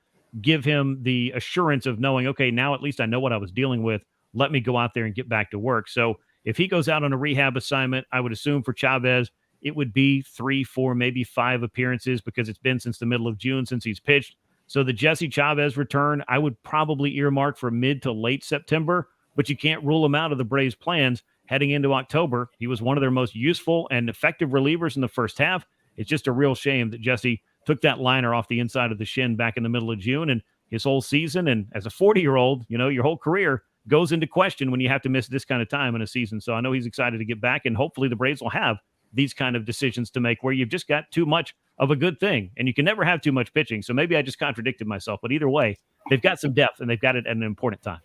give him the assurance of knowing, okay, now at least I know what I was dealing with. Let me go out there and get back to work. So if he goes out on a rehab assignment, I would assume for Chavez, it would be 3, 4, maybe 5 appearances because it's been since the middle of June since he's pitched. So the Jesse Chavez return, I would probably earmark for mid to late September, but you can't rule him out of the Braves' plans heading into October. He was one of their most useful and effective relievers in the first half. It's just a real shame that Jesse took that liner off the inside of the shin back in the middle of June, and his whole season, and as a 40-year-old, your whole career goes into question when you have to miss this kind of time in a season. So I know he's excited to get back, and hopefully the Braves will have these kind of decisions to make where you've just got too much of a good thing, and you can never have too much pitching. So maybe I just contradicted myself, but either way, they've got some depth, and they've got it at an important time.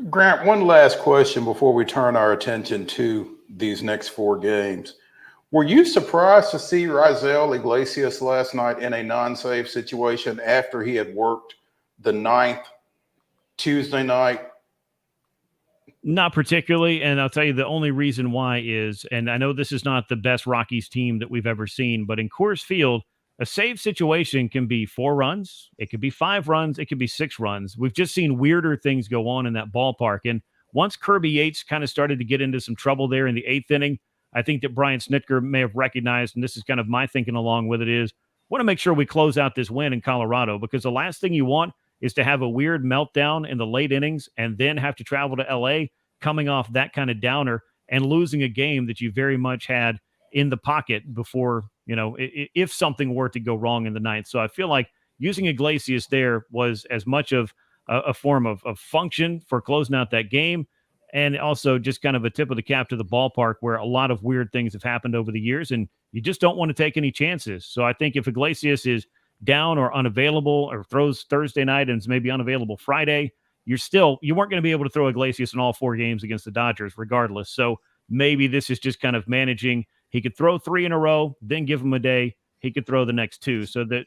Grant, one last question before we turn our attention to these next 4 games. Were you surprised to see Raisel Iglesias last night in a non-save situation after he had worked the 9th Tuesday night? Not particularly, and I'll tell you the only reason why is, and I know this is not the best Rockies team that we've ever seen, but in Coors Field, a save situation can be 4 runs, it could be 5 runs, it could be 6 runs. We've just seen weirder things go on in that ballpark, and once Kirby Yates kind of started to get into some trouble there in the 8th inning, I think that Brian Snitker may have recognized, and this is kind of my thinking along with it, is want to make sure we close out this win in Colorado, because the last thing you want is to have a weird meltdown in the late innings and then have to travel to LA coming off that kind of downer and losing a game that you very much had in the pocket before, if something were to go wrong in the 9th. So I feel like using Iglesias there was as much of a form of function for closing out that game, and also just kind of a tip of the cap to the ballpark where a lot of weird things have happened over the years, and you just don't want to take any chances. So I think if Iglesias is down or unavailable or throws Thursday night and is maybe unavailable Friday, you weren't going to be able to throw Iglesias in all 4 games against the Dodgers regardless. So maybe this is just kind of managing. He could throw 3 in a row, then give him a day. He could throw the next 2, so that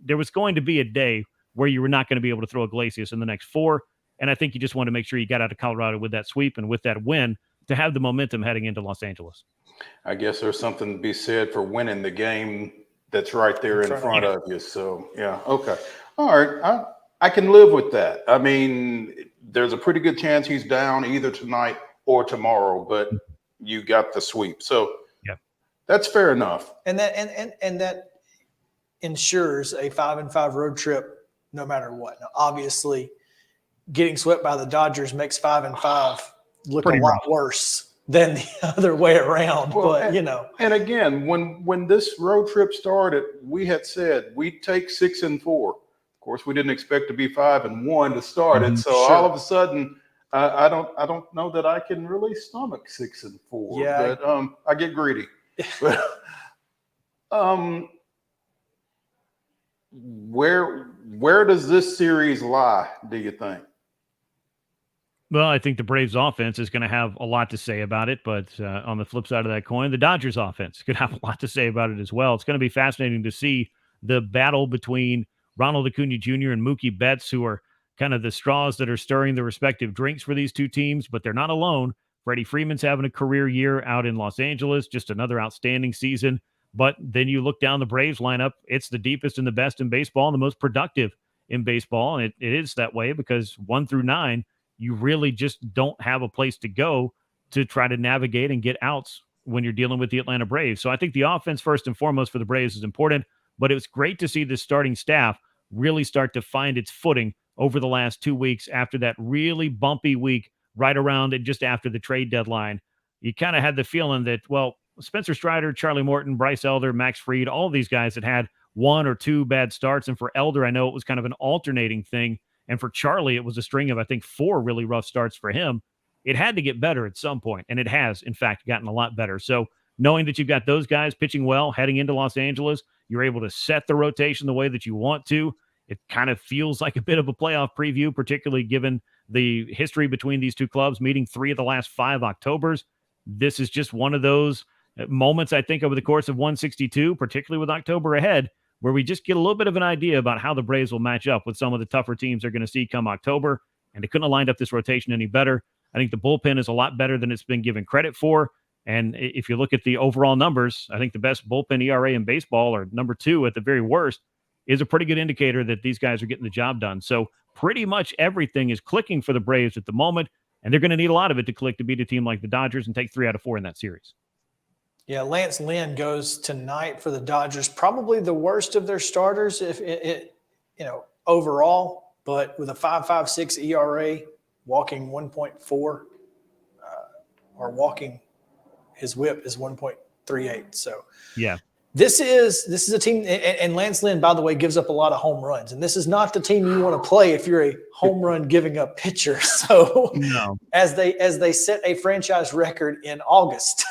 there was going to be a day where you were not going to be able to throw Iglesias in the next 4. And I think you just want to make sure you got out of Colorado with that sweep and with that win to have the momentum heading into Los Angeles. I guess there's something to be said for winning the game that's right there in front of you. So, yeah, okay. All right, I can live with that. I mean, there's a pretty good chance he's down either tonight or tomorrow, but you got the sweep. So, yeah, that's fair enough. And that ensures a 5-5 road trip no matter what. Now, obviously, getting swept by the Dodgers makes 5-5 look Pretty a lot rough. worse than the other way around. Well, but, you know. And again, when this road trip started, we had said we'd take 6-4. Of course, we didn't expect to be 5-1 to start it. So all of a sudden, I don't know that I can really stomach 6-4. Yeah. But I get greedy. But, where does this series lie, do you think? Well, I think the Braves offense is going to have a lot to say about it, but on the flip side of that coin, the Dodgers offense could have a lot to say about it as well. It's going to be fascinating to see the battle between Ronald Acuna Jr. and Mookie Betts, who are kind of the straws that are stirring the respective drinks for these two teams, but they're not alone. Freddie Freeman's having a career year out in Los Angeles, just another outstanding season. But then you look down the Braves lineup, it's the deepest and the best in baseball and the most productive in baseball. And it is that way because 1 through 9, you really just don't have a place to go to try to navigate and get outs when you're dealing with the Atlanta Braves. So I think the offense, first and foremost, for the Braves is important, but it was great to see this starting staff really start to find its footing over the last 2 weeks after that really bumpy week right around and just after the trade deadline. You kind of had the feeling that, well, Spencer Strider, Charlie Morton, Bryce Elder, Max Fried, all of these guys that had 1 or 2 bad starts. And for Elder, I know it was kind of an alternating thing. And for Charlie, it was a string of, I think, 4 really rough starts for him. It had to get better at some point, and it has, in fact, gotten a lot better. So knowing that you've got those guys pitching well heading into Los Angeles, you're able to set the rotation the way that you want to. It kind of feels like a bit of a playoff preview, particularly given the history between these two clubs, meeting 3 of the last 5 Octobers. This is just one of those moments, I think, over the course of 162, particularly with October ahead, where we just get a little bit of an idea about how the Braves will match up with some of the tougher teams they're going to see come October. And they couldn't have lined up this rotation any better. I think the bullpen is a lot better than it's been given credit for. And if you look at the overall numbers, I think the best bullpen ERA in baseball, or number 2 at the very worst, is a pretty good indicator that these guys are getting the job done. So pretty much everything is clicking for the Braves at the moment, and they're going to need a lot of it to click to beat a team like the Dodgers and take 3 out of 4 in that series. Yeah, Lance Lynn goes tonight for the Dodgers. Probably the worst of their starters, if it overall, but with a 5.56 ERA, walking 1.4, or walking his WHIP is 1.38. So yeah, this is a team, and Lance Lynn, by the way, gives up a lot of home runs, and this is not the team you want to play if you're a home run giving up pitcher. So no, as they set a franchise record in August.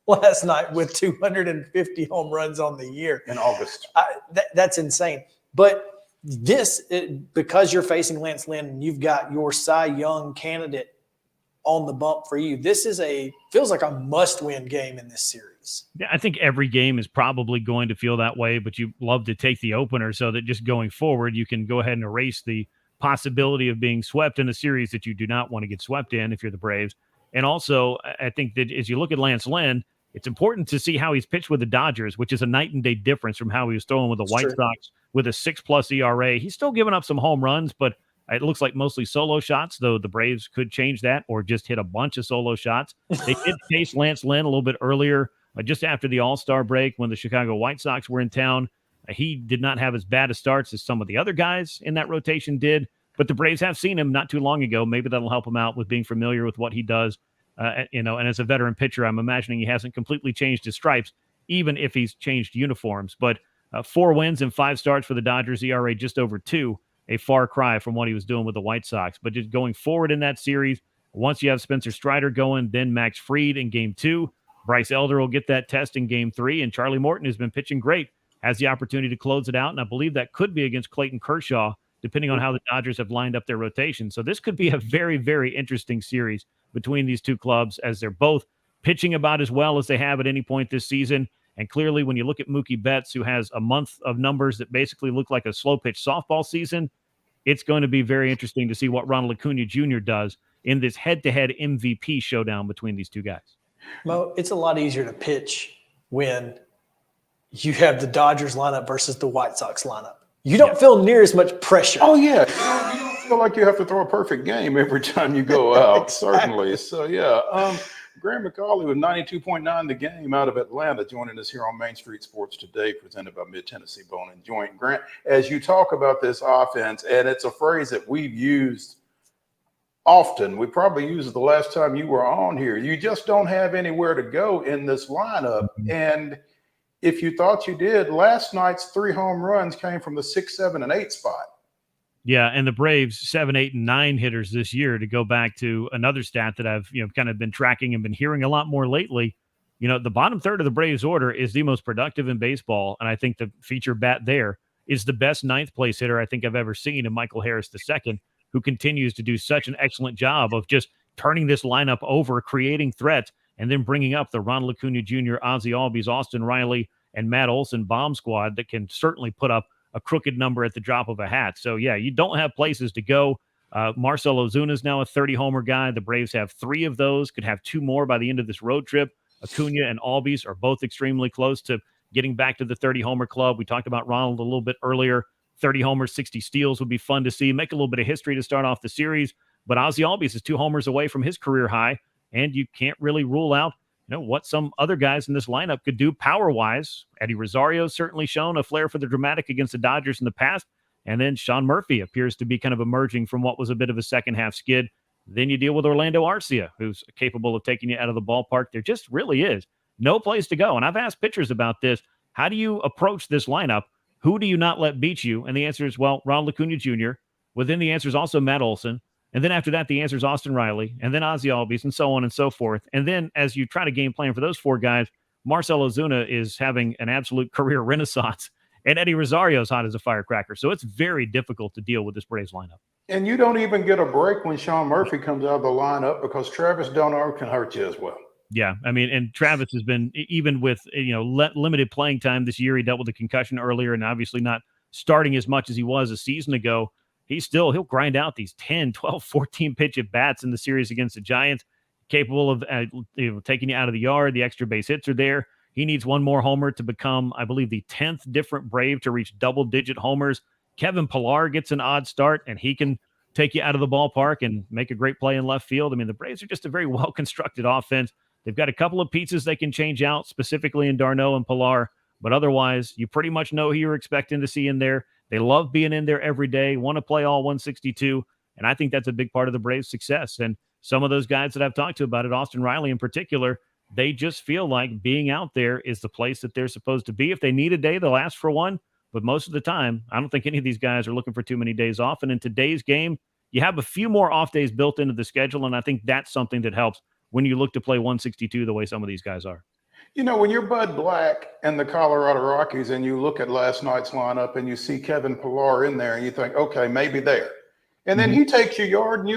Last night with 250 home runs on the year. In August. That's insane. But because you're facing Lance Lynn and you've got your Cy Young candidate on the bump for you, feels like a must-win game in this series. Yeah, I think every game is probably going to feel that way, but you love to take the opener so that just going forward, you can go ahead and erase the possibility of being swept in a series that you do not want to get swept in if you're the Braves. And also, I think that as you look at Lance Lynn, it's important to see how he's pitched with the Dodgers, which is a night and day difference from how he was throwing with the White Sox with a 6+ ERA. He's still giving up some home runs, but it looks like mostly solo shots, though the Braves could change that or just hit a bunch of solo shots. They did face Lance Lynn a little bit earlier, just after the All-Star break when the Chicago White Sox were in town. He did not have as bad a starts as some of the other guys in that rotation did, but the Braves have seen him not too long ago. Maybe that'll help him out with being familiar with what he does. And as a veteran pitcher, I'm imagining he hasn't completely changed his stripes, even if he's changed uniforms. But 4 wins and 5 starts for the Dodgers, ERA just over 2, a far cry from what he was doing with the White Sox. But just going forward in that series, once you have Spencer Strider going, then Max Fried in Game 2, Bryce Elder will get that test in Game 3, and Charlie Morton has been pitching great, has the opportunity to close it out, and I believe that could be against Clayton Kershaw, depending on how the Dodgers have lined up their rotation. So this could be a very, very interesting series between these two clubs, as they're both pitching about as well as they have at any point this season. And clearly, when you look at Mookie Betts, who has a month of numbers that basically look like a slow pitch softball season, it's going to be very interesting to see what Ronald Acuna Jr. does in this head-to-head MVP showdown between these two guys. Mo, it's a lot easier to pitch when you have the Dodgers lineup versus the White Sox lineup. You don't feel near as much pressure. Oh, yeah. You don't feel like you have to throw a perfect game every time you go out, certainly. So, yeah. Grant McAULY with 92.9 The Game out of Atlanta, joining us here on Main Street Sports Today, presented by Mid-Tennessee Bone and Joint. Grant, as you talk about this offense, and it's a phrase that we've used often, we probably used it the last time you were on here, you just don't have anywhere to go in this lineup. And if you thought you did, last night's 3 home runs came from the 6, 7, and 8 spot. Yeah, and the Braves 7, 8, and 9 hitters this year, to go back to another stat that I've kind of been tracking and been hearing a lot more lately. The bottom third of the Braves order is the most productive in baseball, and I think the feature bat there is the best 9th place hitter I think I've ever seen in Michael Harris II, who continues to do such an excellent job of just turning this lineup over, creating threats, and then bringing up the Ronald Acuna Jr., Ozzie Albies, Austin Riley, and Matt Olson bomb squad that can certainly put up a crooked number at the drop of a hat. So, yeah, you don't have places to go. Marcell Ozuna is now a 30-homer guy. The Braves have 3 of those, could have 2 more by the end of this road trip. Acuna and Albies are both extremely close to getting back to the 30-homer club. We talked about Ronald a little bit earlier. 30 homers, 60 steals would be fun to see. Make a little bit of history to start off the series. But Ozzie Albies is 2 homers away from his career high, and you can't really rule out what some other guys in this lineup could do power-wise. Eddie Rosario's certainly shown a flair for the dramatic against the Dodgers in the past. And then Sean Murphy appears to be kind of emerging from what was a bit of a second-half skid. Then you deal with Orlando Arcia, who's capable of taking you out of the ballpark. There just really is no place to go. And I've asked pitchers about this. How do you approach this lineup? Who do you not let beat you? And the answer is, well, Ronald Acuna Jr. Within the answer is also Matt Olson. And then after that, the answer is Austin Riley, and then Ozzie Albies, and so on and so forth. And then as you try to game plan for those 4 guys, Marcell Ozuna is having an absolute career renaissance, and Eddie Rosario's hot as a firecracker. So it's very difficult to deal with this Braves lineup. And you don't even get a break when Sean Murphy comes out of the lineup, because Travis Donar can hurt you as well. Yeah, I mean, and Travis has been, even with limited playing time this year, he dealt with a concussion earlier, and obviously not starting as much as he was a season ago. He'll grind out these 10, 12, 14 pitch at bats in the series against the Giants, capable of taking you out of the yard. The extra base hits are there. He needs 1 more homer to become, I believe, the 10th different Brave to reach double-digit homers. Kevin Pillar gets an odd start, and he can take you out of the ballpark and make a great play in left field. I mean, the Braves are just a very well-constructed offense. They've got a couple of pieces they can change out, specifically in d'Arnaud and Pillar, but otherwise, you pretty much know who you're expecting to see in there. They love being in there every day, want to play all 162, and I think that's a big part of the Braves' success. And some of those guys that I've talked to about it, Austin Riley in particular, they just feel like being out there is the place that they're supposed to be. If they need a day, they'll ask for one, but most of the time, I don't think any of these guys are looking for too many days off. And in today's game, you have a few more off days built into the schedule, and I think that's something that helps when you look to play 162 the way some of these guys are. When you're Bud Black and the Colorado Rockies and you look at last night's lineup and you see Kevin Pillar in there and you think, okay, maybe there. And then he takes your yard and you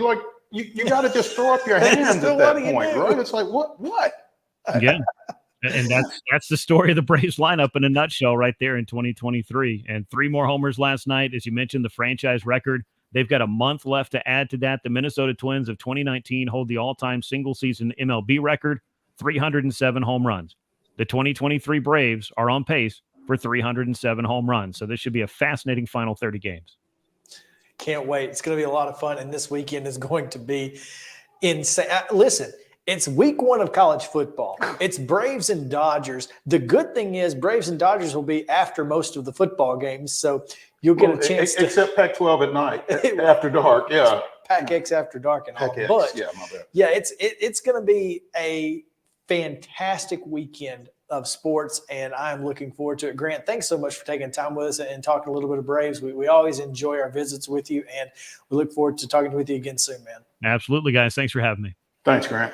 got to just throw up your hands at that point, right? It's like, what? Yeah. And that's the story of the Braves lineup in a nutshell right there in 2023. And 3 more homers last night. As you mentioned, the franchise record. They've got a month left to add to that. The Minnesota Twins of 2019 hold the all-time single-season MLB record, 307 home runs. The 2023 Braves are on pace for 307 home runs. So this should be a fascinating final 30 games. Can't wait. It's going to be a lot of fun, and this weekend is going to be insane. Listen, it's week 1 of college football. It's Braves and Dodgers. The good thing is Braves and Dodgers will be after most of the football games, so you'll get a chance to – except Pac-12 at night, after dark, yeah. Pac-X after dark and all. Pac-X, But, yeah, my bad. Yeah, it's going to be a fantastic weekend of sports, and I'm looking forward to it. Grant, thanks so much for taking time with us and talking a little bit of Braves. We always enjoy our visits with you, and we look forward to talking with you again soon, man. Absolutely, guys. Thanks for having me. Thanks, Grant.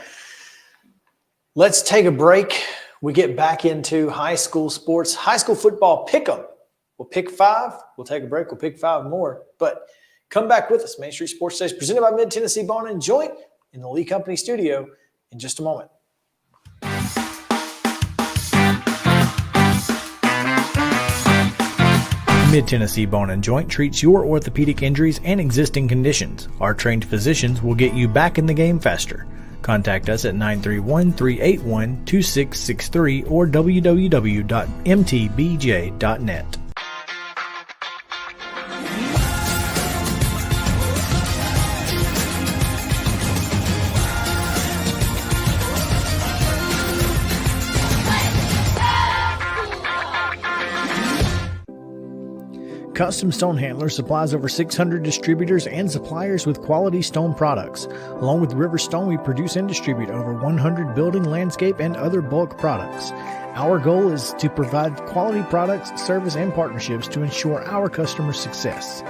Let's take a break. We get back into high school sports, high school football pick'em. We'll pick 5. We'll take a break. We'll pick 5 more. But come back with us. Main Street Sports Station presented by Mid-Tennessee Bone and Joint in the Lee Company studio in just a moment. Mid-Tennessee Bone and Joint treats your orthopedic injuries and existing conditions. Our trained physicians will get you back in the game faster. Contact us at 931-381-2663 or www.mtbj.net. Custom Stone Handler supplies over 600 distributors and suppliers with quality stone products. Along with River Stone, we produce and distribute over 100 building, landscape, and other bulk products. Our goal is to provide quality products, service, and partnerships to ensure our customers' success.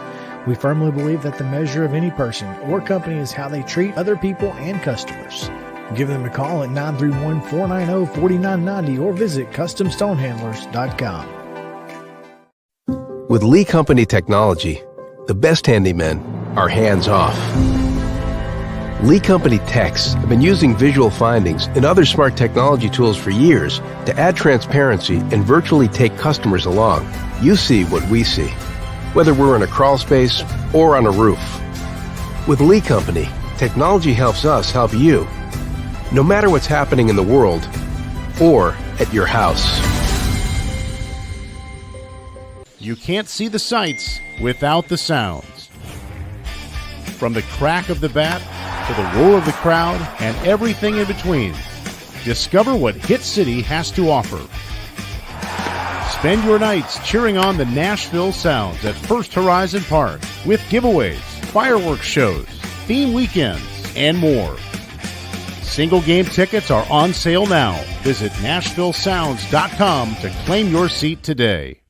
We firmly believe that the measure of any person or company is how they treat other people and customers. Give them a call at 931-490-4990 or visit CustomStonehandlers.com. With Lee Company technology, the best handymen are hands-off. Lee Company techs have been using visual findings and other smart technology tools for years to add transparency and virtually take customers along. You see what we see, whether we're in a crawl space or on a roof. With Lee Company, technology helps us help you, no matter what's happening in the world or at your house. You can't see the sights without the sounds. From the crack of the bat to the roar of the crowd and everything in between, discover what Hit City has to offer. Spend your nights cheering on the Nashville Sounds at First Horizon Park with giveaways, fireworks shows, theme weekends, and more. Single game tickets are on sale now. Visit NashvilleSounds.com to claim your seat today.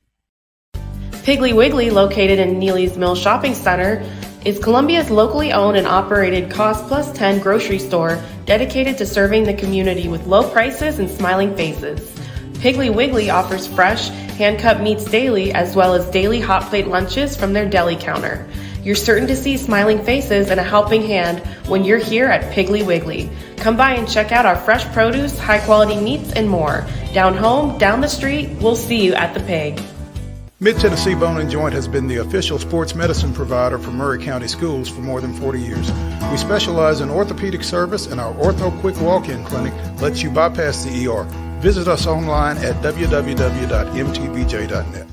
Piggly Wiggly, located in Neely's Mill Shopping Center, is Columbia's locally owned and operated Cost Plus 10 grocery store dedicated to serving the community with low prices and smiling faces. Piggly Wiggly offers fresh, hand-cut meats daily as well as daily hot plate lunches from their deli counter. You're certain to see smiling faces and a helping hand when you're here at Piggly Wiggly. Come by and check out our fresh produce, high-quality meats, and more. Down home, down the street, we'll see you at the Pig. Mid-Tennessee Bone and Joint has been the official sports medicine provider for Maury County Schools for more than 40 years. We specialize in orthopedic service, and our Ortho Quick Walk-In Clinic lets you bypass the ER. Visit us online at www.mtbj.net.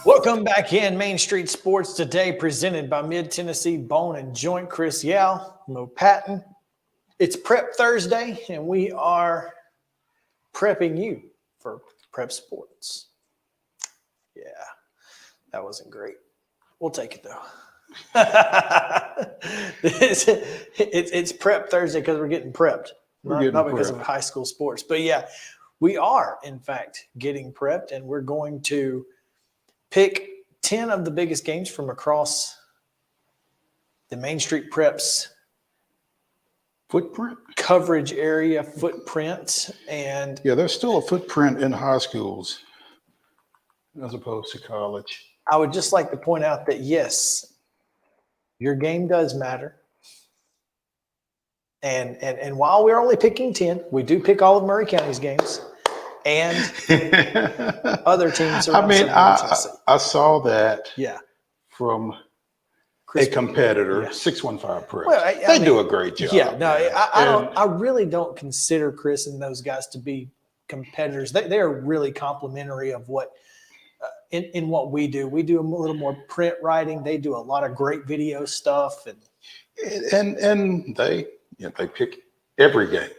Welcome back in Main Street Sports Today, presented by Mid-Tennessee Bone and Joint. Chris Yao, Mo Patton. It's Prep Thursday, and we are prepping you for Prep Sports. Yeah, that wasn't great. We'll take it, though. It's Prep Thursday because we're getting prepped, not because of high school sports. But, yeah, we are, in fact, getting prepped, and we're going to pick 10 of the biggest games from across the Main Street Preps footprint coverage area footprint. And yeah, there's still a footprint in high schools as opposed to college. I would just like to point out that, yes, your game does matter. And while we're only picking 10, we do pick all of Maury County's games and other teams. I mean, I saw that from a competitor, 615 Preps. Well, they do a great job. Yeah, no, I really don't consider Chris and those guys to be competitors. They are really complimentary of what in what we do. We do a little more print writing. They do a lot of great video stuff, and they pick every game.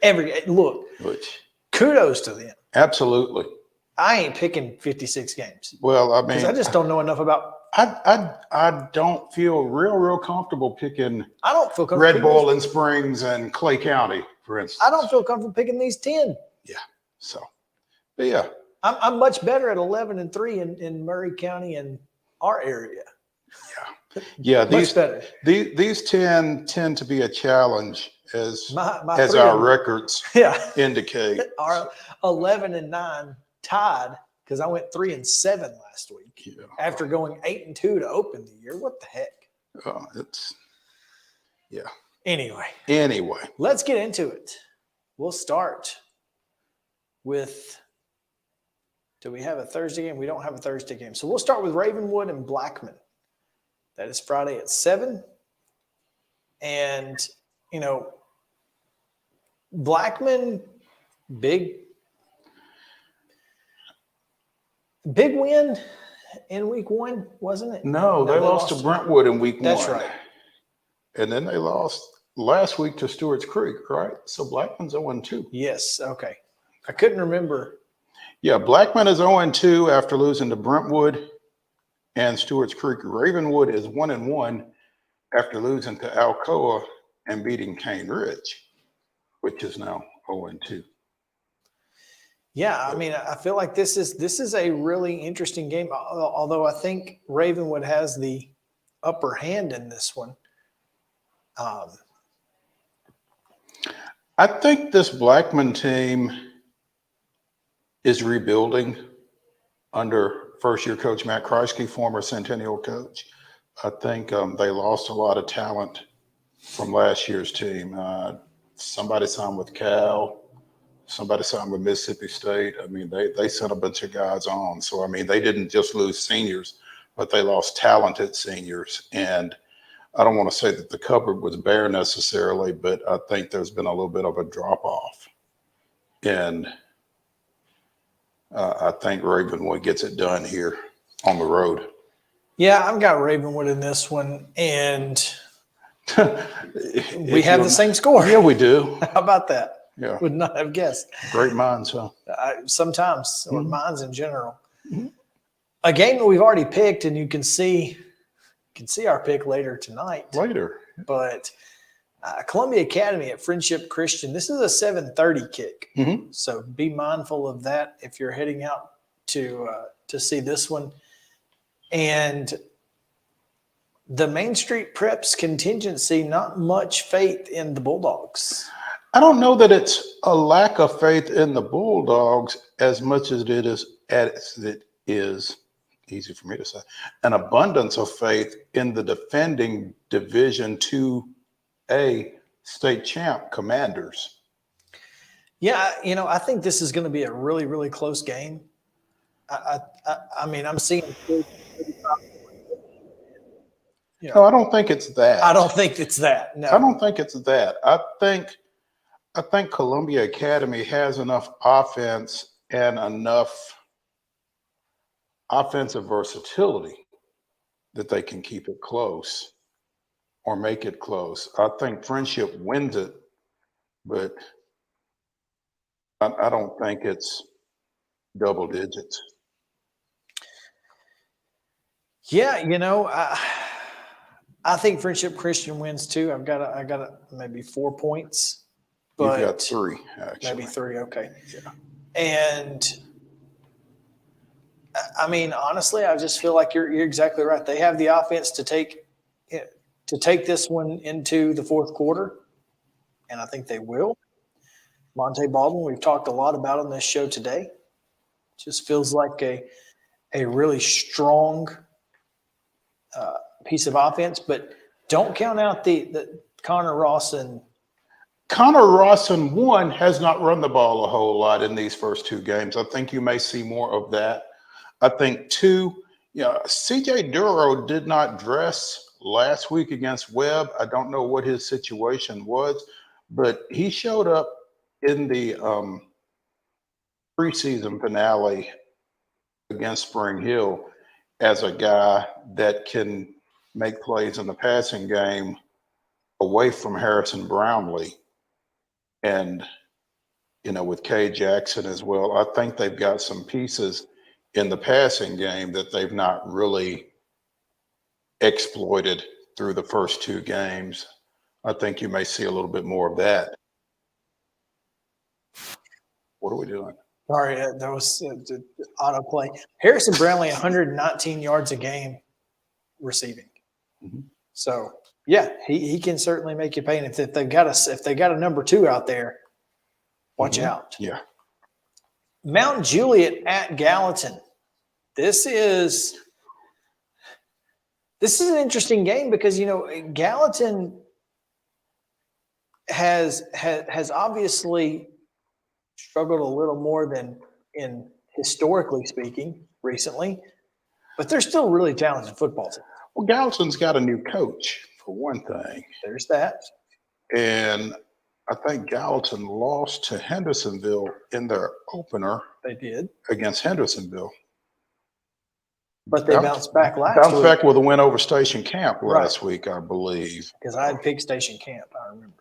Look, kudos to them. Absolutely. I ain't picking 56 games. Well, I mean, because I just don't know enough about. I don't feel real comfortable picking. I don't feel comfortable. Red Bowling Springs and Clay County, for instance. I don't feel comfortable picking these 10. Yeah. So, but yeah, I'm much better at 11-3 in Maury County and our area. Yeah. Much better. These 10 tend to be a challenge as My our records indicate. Our 11-9 tied because I went 3-7 last week after going 8-2 to open the year. What the heck? Anyway, let's get into it. We'll start with. Do we have a Thursday game? We don't have a Thursday game, so we'll start with Ravenwood and Blackman. That is Friday at 7, and Blackman, big win. in week 1, wasn't it? No, they lost to Brentwood in week 1. That's right. And then they lost last week to Stewart's Creek, right? So Blackman's 0-2. Yes, okay. I couldn't remember. Yeah, Blackman is 0-2 after losing to Brentwood and Stewart's Creek. Ravenwood is 1-1 after losing to Alcoa and beating Cane Ridge, which is now 0-2. Yeah, I mean, I feel like this is a really interesting game, although I think Ravenwood has the upper hand in this one. I think this Blackman team is rebuilding under first-year coach Matt Kreisky, former Centennial coach. I think they lost a lot of talent from last year's team. Somebody signed with Cal. Somebody signed with Mississippi State. I mean, they sent a bunch of guys on. So, I mean, they didn't just lose seniors, but they lost talented seniors. And I don't want to say that the cupboard was bare necessarily, but I think there's been a little bit of a drop-off. And I think Ravenwood gets it done here on the road. Yeah, I've got Ravenwood in this one, and we have the same score. Yeah, we do. How about that? Yeah. Would not have guessed. Great minds, huh? Sometimes, or minds in general. A game that we've already picked, and you can see our pick later tonight. Later. But Columbia Academy at Friendship Christian. This is a 7:30 kick. So be mindful of that if you're heading out to see this one. And the Main Street Preps contingency, not much faith in the Bulldogs. I don't know that it's a lack of faith in the Bulldogs as much as it is easy for me to say, an abundance of faith in the defending Division IIA state champ Commanders. Yeah, I think this is going to be a really, really close game. I mean, I'm seeing. No, I don't think it's that. I don't think it's that. No, I don't think it's that. I think Columbia Academy has enough offense and enough offensive versatility that they can keep it close or make it close. I think Friendship wins it, but I don't think it's double digits. Yeah, I think Friendship Christian wins too. I got maybe 4 points, but you've got 3 actually. Maybe 3. Okay. Yeah. And I mean, honestly, I just feel like you're exactly right. They have the offense to take this one into the fourth quarter, and I think they will. Monte Baldwin, we've talked a lot about on this show today. Just feels like a really strong piece of offense, but don't count out the Connor Rawson. Connor Rawson, 1, has not run the ball a whole lot in these first 2 games. I think you may see more of that. I think 2, CJ Duro did not dress last week against Webb. I don't know what his situation was, but he showed up in the preseason finale against Spring Hill as a guy that can make plays in the passing game away from Harrison Brownlee. And, with Kay Jackson as well, I think they've got some pieces in the passing game that they've not really exploited through the first 2 games. I think you may see a little bit more of that. What are we doing? Sorry, that was autoplay. Harrison Brownlee, 119 yards a game receiving. So, yeah, he can certainly make you pay. And if they've got a number 2 out there, watch out. Yeah. Mount Juliet at Gallatin. This is an interesting game because Gallatin has obviously struggled a little more than in historically speaking recently, but they're still really talented football team. Well, Gallatin's got a new coach for one thing. There's that. And I think Gallatin lost to Hendersonville in their opener. They did. Against Hendersonville. But they bounced back last Bounced week. back with a win over Station Camp last week, I believe. Because I had picked Station Camp, I remember.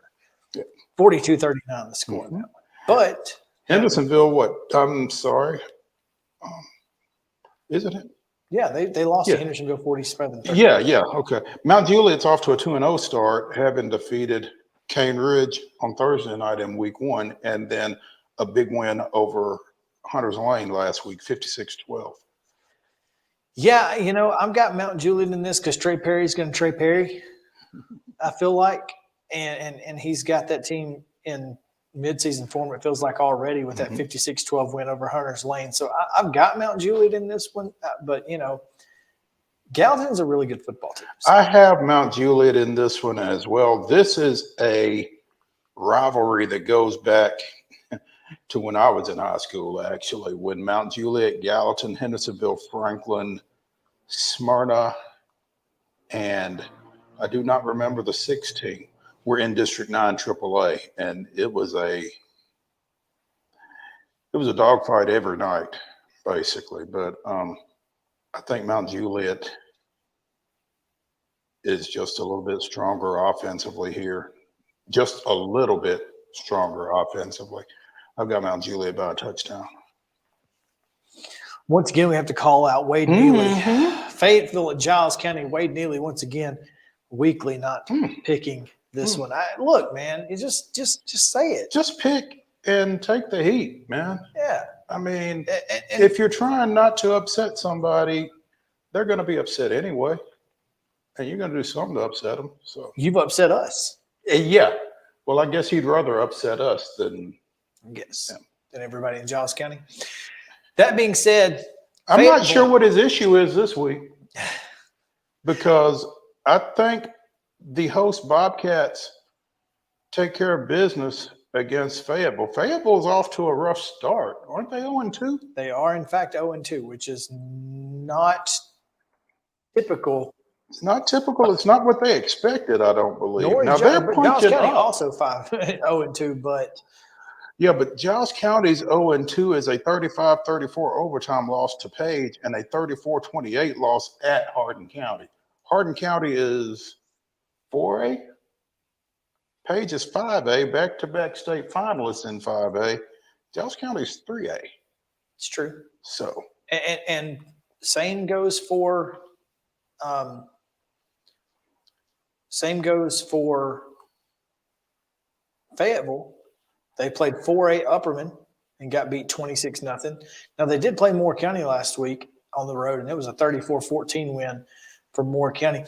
42-39 the score on that one. But Hendersonville, what? I'm sorry. Isn't it? yeah, they lost to Hendersonville 47-30. Yeah, okay. Mount Juliet's off to a 2-0 start, having defeated Cane Ridge on Thursday night in week 1, and then a big win over Hunters Lane last week, 56-12. Yeah, you know, I've got Mount Juliet in this because Trey Perry's going to Trey Perry, I feel like. And he's got that team in midseason form, it feels like already, with that 56-12 win over Hunters Lane. So I've got Mount Juliet in this one, but, you know, Gallatin's a really good football team. So. I have Mount Juliet in this one as well. This is a rivalry that goes back to when I was in high school, actually, when Mount Juliet, Gallatin, Hendersonville, Franklin, Smyrna, and I do not remember the 16, were in District 9 AAA, and it was a dogfight every night, basically. But I think Mount Juliet is just a little bit stronger offensively here, just a little bit stronger offensively. I've got Mount Juliet by a touchdown. Once again, we have to call out Wade Neely. Fayetteville at Giles County. Wade Neely, once again, weekly not picking this one. Look, man, you just say it. Just pick and take the heat, man. Yeah. I mean, if you're trying not to upset somebody, they're going to be upset anyway. And you're going to do something to upset them. So you've upset us. Yeah. Well, I guess he'd rather upset us than than everybody in Giles County. That being said, I'm not sure what his issue is this week, because I think the host Bobcats take care of business against Fayetteville. Fayetteville's off to a rough start. Aren't they 0-2? They are, in fact, 0-2, which is not typical. It's not typical. It's not what they expected, I don't believe. Nor now, they're Giles punching County up. also 0-2, but... Yeah, but Giles County's 0-2 is a 35-34 overtime loss to Page and a 34-28 loss at Hardin County. Hardin County is 4A. Page is 5A, back-to-back state finalists in 5A. Giles County is 3A. It's true. So, and same goes for Fayetteville. They played 4A Upperman and got beat 26-0. Now, they did play Moore County last week on the road, and it was a 34-14 win for Moore County.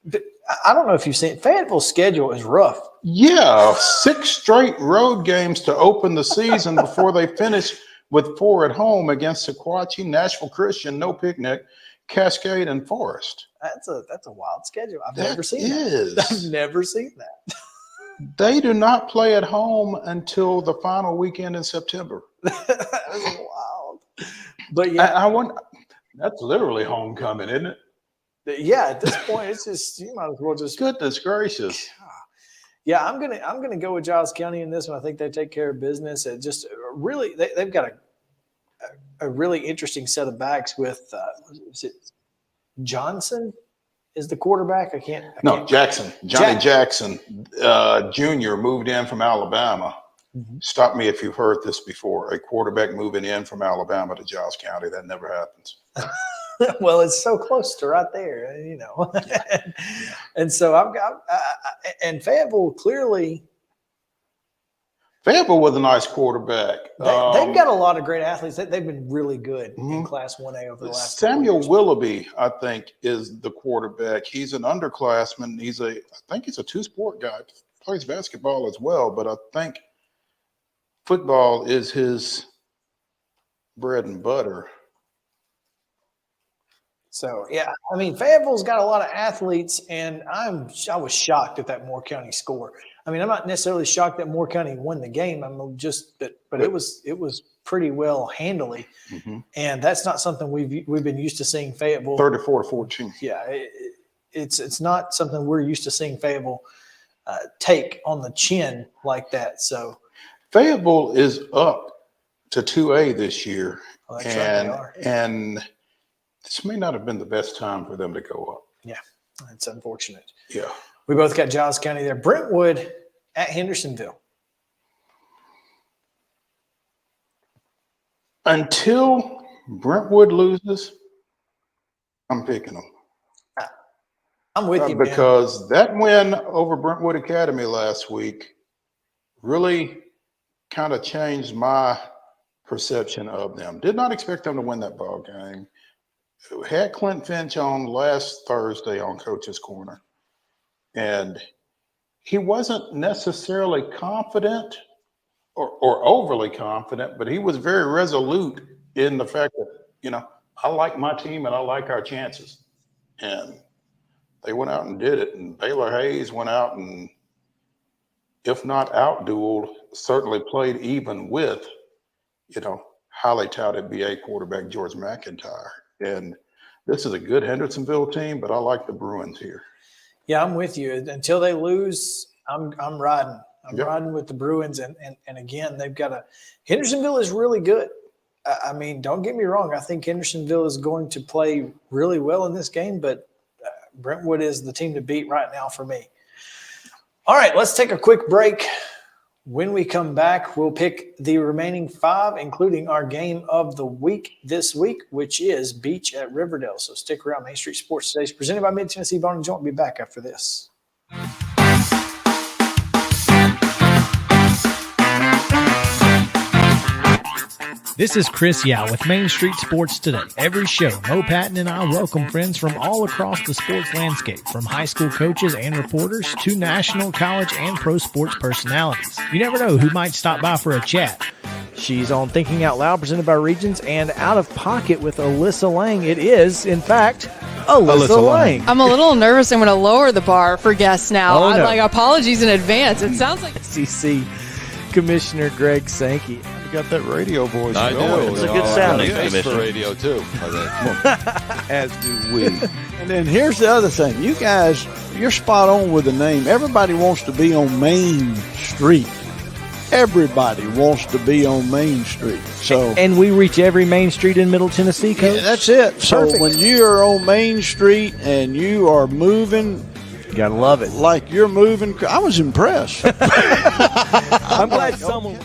But I don't know if you've seen it. Fayetteville's schedule is rough. yeah, 6 straight road games to open the season before they finish with 4 at home against Sequatchie, Nashville Christian, No Picnic, Cascade, and Forest. That's a wild schedule. I've That never seen is. that. I've never seen that. They do not play at home until the final weekend in September. That's wild. But yeah, I want. That's literally homecoming, isn't it? Yeah, at this point, it's just, you might as well just. Goodness gracious. Yeah, I'm gonna go with Giles County in this one. I think they take care of business. It just really they've got a really interesting set of backs with is it Johnson is the quarterback? Jackson. Johnny Jackson Jr. moved in from Alabama. Stop me if you've heard this before. A quarterback moving in from Alabama to Giles County. That never happens. Well, it's so close to right there, you know. And so I've got and Fayetteville clearly. Fayetteville with a nice quarterback. They've got a lot of great athletes. They've been really good in Class 1A over the last Samuel Willoughby, I think, is the quarterback. He's an underclassman. I think he's a 2-sport guy. Plays basketball as well, but I think football is his bread and butter. So, yeah, I mean, Fayetteville's got a lot of athletes, and I was shocked at that Moore County score. I mean, I'm not necessarily shocked that Moore County won the game. I'm just but it was pretty well handily, and that's not something we've been used to seeing Fayetteville 34-14. Yeah, it's not something we're used to seeing Fayetteville take on the chin like that. So Fayetteville is up to 2A this year, that's right, they are. and This may not have been the best time for them to go up. Yeah, it's unfortunate. Yeah. We both got Giles County there. Brentwood at Hendersonville. Until Brentwood loses, I'm picking them. I'm with you, because that win over Brentwood Academy last week really kind of changed my perception of them. Did not expect them to win that ball game. Had Clint Finch on last Thursday on Coach's Corner, and he wasn't necessarily confident or overly confident, but he was very resolute in the fact that, you know, I like my team and I like our chances. And they went out and did it. And Baylor Hayes went out and, if not out-dueled, certainly played even with, you know, highly touted BA quarterback George McIntyre. And this is a good Hendersonville team, but I like the Bruins here. Yeah, I'm with you. Until they lose, I'm riding. I'm riding with the Bruins. And again, they've got Hendersonville is really good. I mean, don't get me wrong. I think Hendersonville is going to play really well in this game, but Brentwood is the team to beat right now for me. All right, let's take a quick break. When we come back, we'll pick the remaining 5, including our game of the week this week, which is Beach at Riverdale. So stick around. Main Street Sports Today is presented by Mid-Tennessee Bone and Joint. We'll be back after this. This is Chris Yao with Main Street Sports Today. Every show, Mo Patton and I welcome friends from all across the sports landscape, from high school coaches and reporters to national, college, and pro sports personalities. You never know who might stop by for a chat. She's on Thinking Out Loud, presented by Regions, and Out of Pocket with Alyssa Lang. It is, in fact, Alyssa Lang. I'm a little nervous. I'm going to lower the bar for guests now. Oh, no. Like, apologies in advance. It sounds like SEC Commissioner Greg Sankey. You got that radio voice. I do. It's a good sound. Thanks for radio, too. As do we. And then here's the other thing. You guys, you're spot on with the name. Everybody wants to be on Main Street. Everybody wants to be on Main Street. So, and we reach every main street in Middle Tennessee, Coach? Yeah, that's it. So Perfect. when you are on Main Street and you are moving, you gotta love it. Like you're moving. I was impressed. I'm glad someone.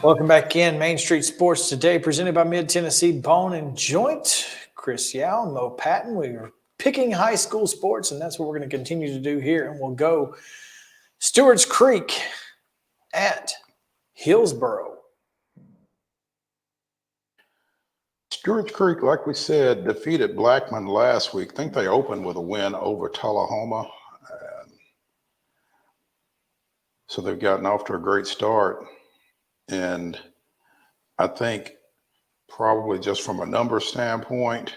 Welcome back in. Main Street Sports Today, presented by Mid-Tennessee Bone and Joint. Chris Yao and Mo Patton. We're picking high school sports, and that's what we're going to continue to do here. And we'll go Stewart's Creek at Hillsboro. Stewart's Creek, like we said, defeated Blackman last week. I think they opened with a win over Tullahoma. So they've gotten off to a great start. And I think probably just from a number standpoint,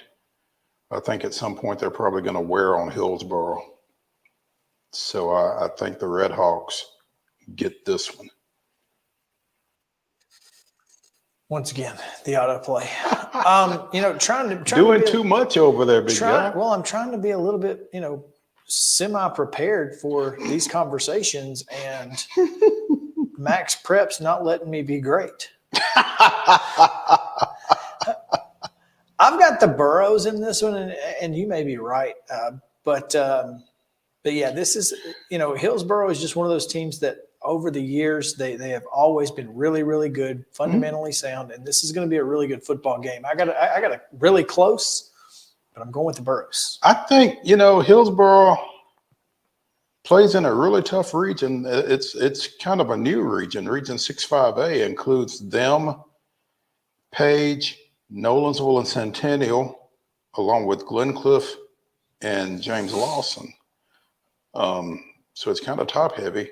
I think at some point they're probably going to wear on Hillsboro. So I think the Red Hawks get this one. Once again, the autoplay. Trying to doing too much over there, big guy. Well, I'm trying to be a little bit, semi-prepared for these conversations, and Max PREPS not letting me be great. I've got the Burrows in this one, and you may be right, but yeah, this is Hillsboro is just one of those teams that over the years they have always been really, really good, fundamentally sound, and this is going to be a really good football game. I got a really close, but I'm going with the Burrows. I think Hillsboro plays in a really tough region. It's kind of a new region. Region 6-5A includes them, Page, Nolensville, and Centennial, along with Glencliff and James Lawson. So it's kind of top heavy,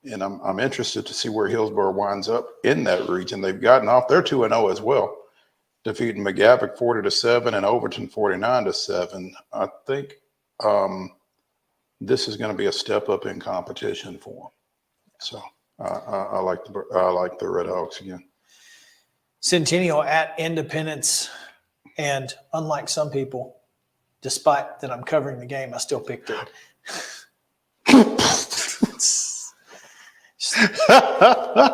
and I'm interested to see where Hillsboro winds up in that region. They've gotten off. They're 2-0 as well, defeating McGavock 40-7 and Overton 49-7. I think this is going to be a step up in competition for them. So I like the Red Hawks again. Centennial at Independence, and unlike some people, despite that I'm covering the game, I still picked it.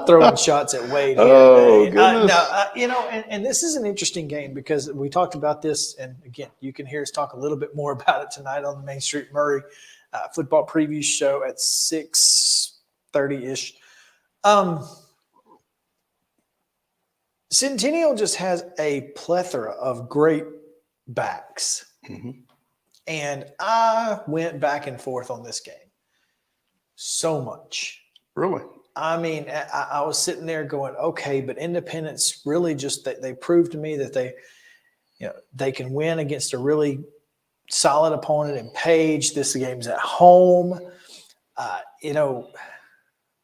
Throwing shots at Wade here. Oh, today. goodness. And this is an interesting game because we talked about this, and again, you can hear us talk a little bit more about it tonight on the Main Street Murray football preview show at 6:30-ish. Centennial just has a plethora of great backs. And I went back and forth on this game so much. Really? I mean, I was sitting there going, okay, but Independence really just they proved to me that they can win against a really solid opponent in Page. This game's at home, but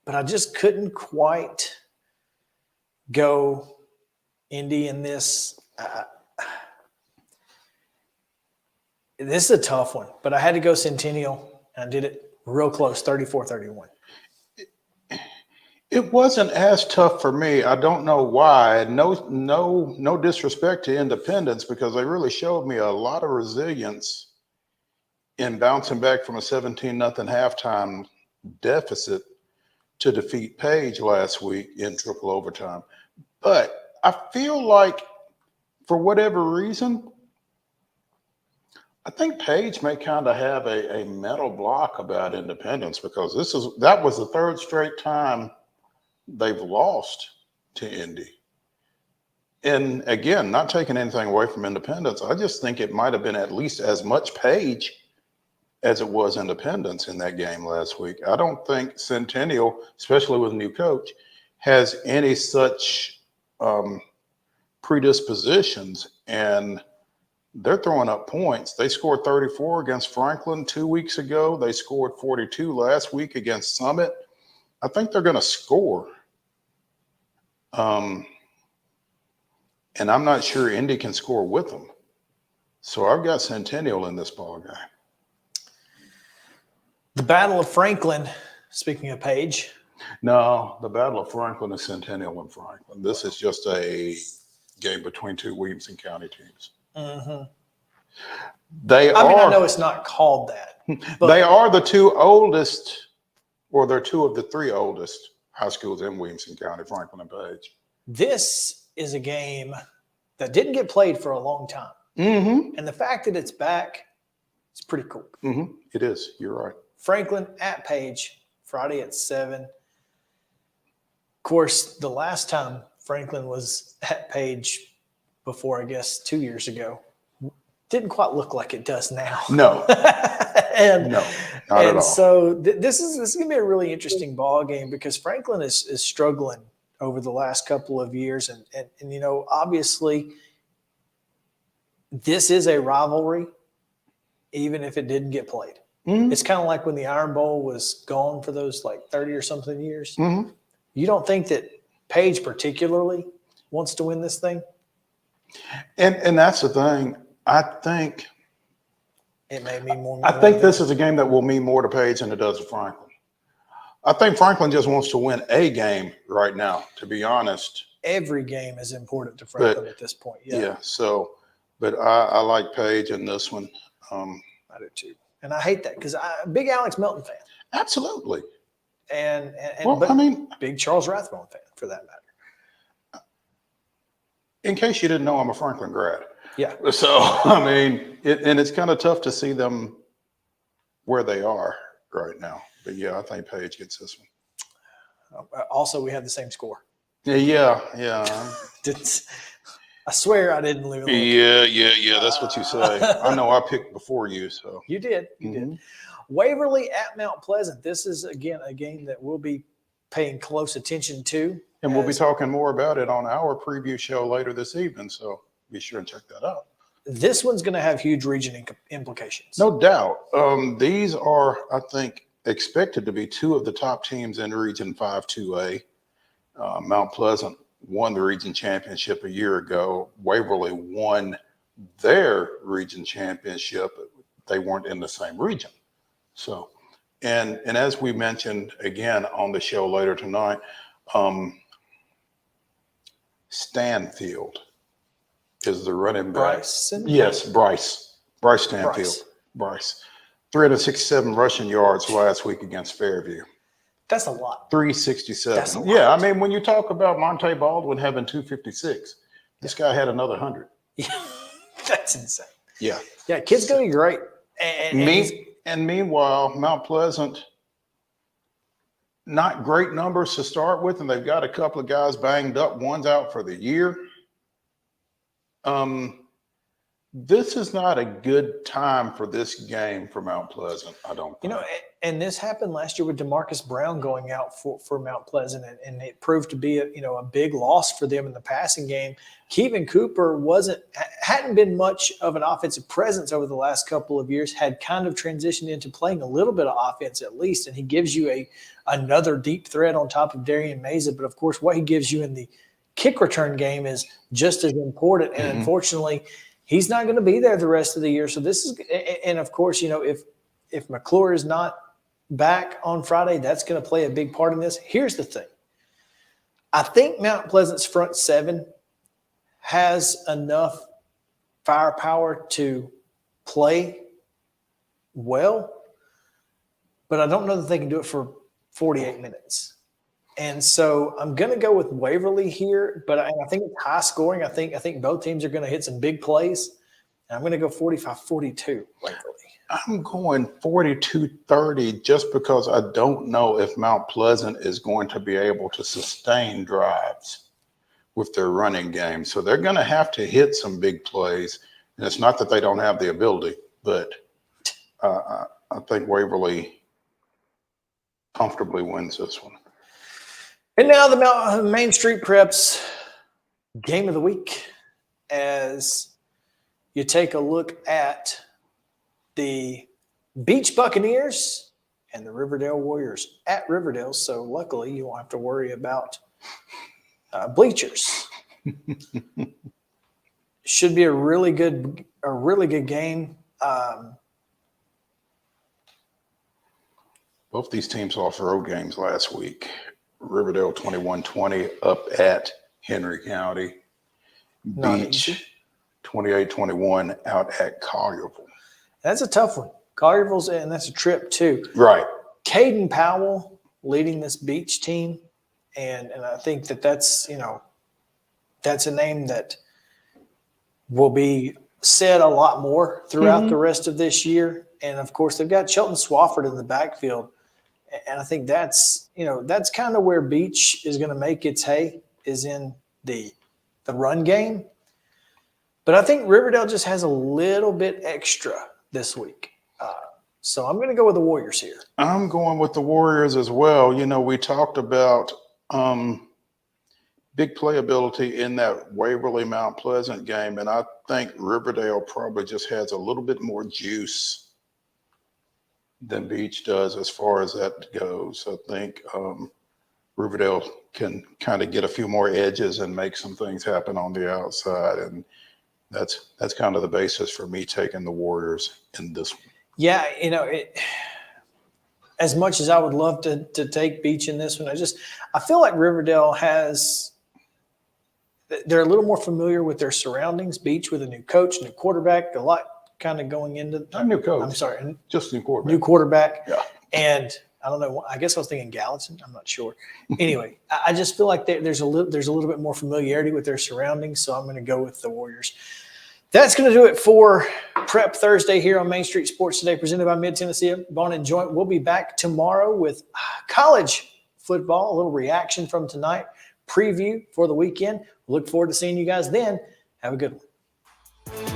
I just couldn't quite go Indy in this. This is a tough one, but I had to go Centennial, and I did it real close, 34-31. It wasn't as tough for me. I don't know why. No disrespect to Independence, because they really showed me a lot of resilience in bouncing back from a 17-0 halftime deficit to defeat Page last week in triple overtime. But I feel like, for whatever reason, I think Page may kind of have a mental block about Independence, because that was the third straight time they've lost to Indy. And again, not taking anything away from Independence, I just think it might have been at least as much Page as it was Independence in that game last week. I don't think Centennial, especially with a new coach, has any such predispositions, and they're throwing up points. They scored 34 against Franklin 2 weeks ago. They scored 42 last week against Summit. I think they're going to score. And I'm not sure Indy can score with them. So I've got Centennial in this ball game. The Battle of Franklin, speaking of Page. No, the Battle of Franklin is Centennial and Franklin. This is just a game between two Williamson County teams. Mm-hmm. I know it's not called that. But they are the two oldest, or they're two of the three oldest high schools in Williamson County, Franklin and Page. This is a game that didn't get played for a long time. Mm-hmm. And the fact that it's back, it's pretty cool. Mm-hmm. It is. You're right. Franklin at Page, Friday at 7. Of course, the last time Franklin was at Page before, I guess, 2 years ago, didn't quite look like it does now. No. and no, not at all. So this is going to be a really interesting ball game, because Franklin is struggling over the last couple of years. And obviously, this is a rivalry, even if it didn't get played. Mm-hmm. It's kind of like when the Iron Bowl was gone for those 30 or something years. Mm-hmm. You don't think that Page particularly wants to win this thing? And that's the thing. I think it may mean more. I think this is a game that will mean more to Page than it does to Franklin. I think Franklin just wants to win a game right now, to be honest. Every game is important to Franklin at this point. Yeah. So, but I like Page in this one. I do too. And I hate that, because I'm a big Alex Melton fan. Absolutely. But big Charles Rathbone fan, for that matter. In case you didn't know, I'm a Franklin grad. Yeah. So, it's kind of tough to see them where they are right now. But yeah, I think Page gets this one. Also, we have the same score. Yeah. I swear I didn't lose. Yeah. That's what you say. I know I picked before you, so. You did. You did. Waverly at Mount Pleasant. This is, again, a game that we'll be paying close attention to. And we'll be talking more about it on our preview show later this evening, so be sure and check that out. This one's going to have huge region implications. No doubt. These are, I think, expected to be two of the top teams in Region 5-2A. Mount Pleasant won the region championship a year ago. Waverly won their region championship. They weren't in the same region. So, and as we mentioned again on the show later tonight, Stanfield is the running back. Bryson? Yes, Bryce Stanfield. Bryce. 367 rushing yards last week against Fairview. That's a lot. 367. That's a lot. Yeah, I mean, when you talk about Monte Baldwin having 256, this guy had another 100. Yeah, that's insane. Yeah. Yeah, kid's going to be great. And meanwhile, Mount Pleasant, not great numbers to start with, and they've got a couple of guys banged up. One's out for the year. This is not a good time for this game for Mount Pleasant, I don't think. And this happened last year with DeMarcus Brown going out for Mount Pleasant, and it proved to be a big loss for them in the passing game. Kevin Cooper hadn't been much of an offensive presence over the last couple of years, had kind of transitioned into playing a little bit of offense at least, and he gives you another deep threat on top of Darian Meza. But, of course, what he gives you in the kick return game is just as important, and unfortunately – he's not going to be there the rest of the year. So this is, and of course, if McClure is not back on Friday, that's going to play a big part in this. Here's the thing. I think Mount Pleasant's front seven has enough firepower to play well, but I don't know that they can do it for 48 minutes. And so I'm going to go with Waverly here, but I think it's high scoring. I think both teams are going to hit some big plays. And I'm going to go 45-42 Waverly. I'm going 42-30 just because I don't know if Mount Pleasant is going to be able to sustain drives with their running game. So they're going to have to hit some big plays. And it's not that they don't have the ability, but I think Waverly comfortably wins this one. And now the Main Street Preps game of the week, as you take a look at the Beach Buccaneers and the Riverdale Warriors at Riverdale. So luckily you won't have to worry about bleachers. Should be a really good game. Both these teams lost road games last week. Riverdale 21-20 up at Henry County. Beach 28-21 out at Collierville. That's a tough one. Collierville's, and that's a trip too. Right. Caden Powell leading this Beach team, and I think that's a name that will be said a lot more throughout the rest of this year. And of course, they've got Shelton Swafford in the backfield. And I think that's kind of where Beach is going to make its hay, is in the run game. But I think Riverdale just has a little bit extra this week. So I'm going to go with the Warriors here. I'm going with the Warriors as well. We talked about big playability in that Waverly Mount Pleasant game, and I think Riverdale probably just has a little bit more juice than Beach does as far as that goes. I think Riverdale can kind of get a few more edges and make some things happen on the outside, and that's kind of the basis for me taking the Warriors in this one. Yeah, as much as I would love to take Beach in this one, I feel like Riverdale they're a little more familiar with their surroundings. Beach with a new coach, new quarterback, a lot kind of going into not new coach. I'm sorry, just new quarterback. New quarterback. Yeah. And I don't know. I guess I was thinking Gallatin. I'm not sure. Anyway, I just feel like there's a little bit more familiarity with their surroundings. So I'm going to go with the Warriors. That's going to do it for Prep Thursday here on Main Street Sports Today, presented by Mid-Tennessee Bone and Joint. We'll be back tomorrow with college football, a little reaction from tonight, preview for the weekend. Look forward to seeing you guys then. Have a good one.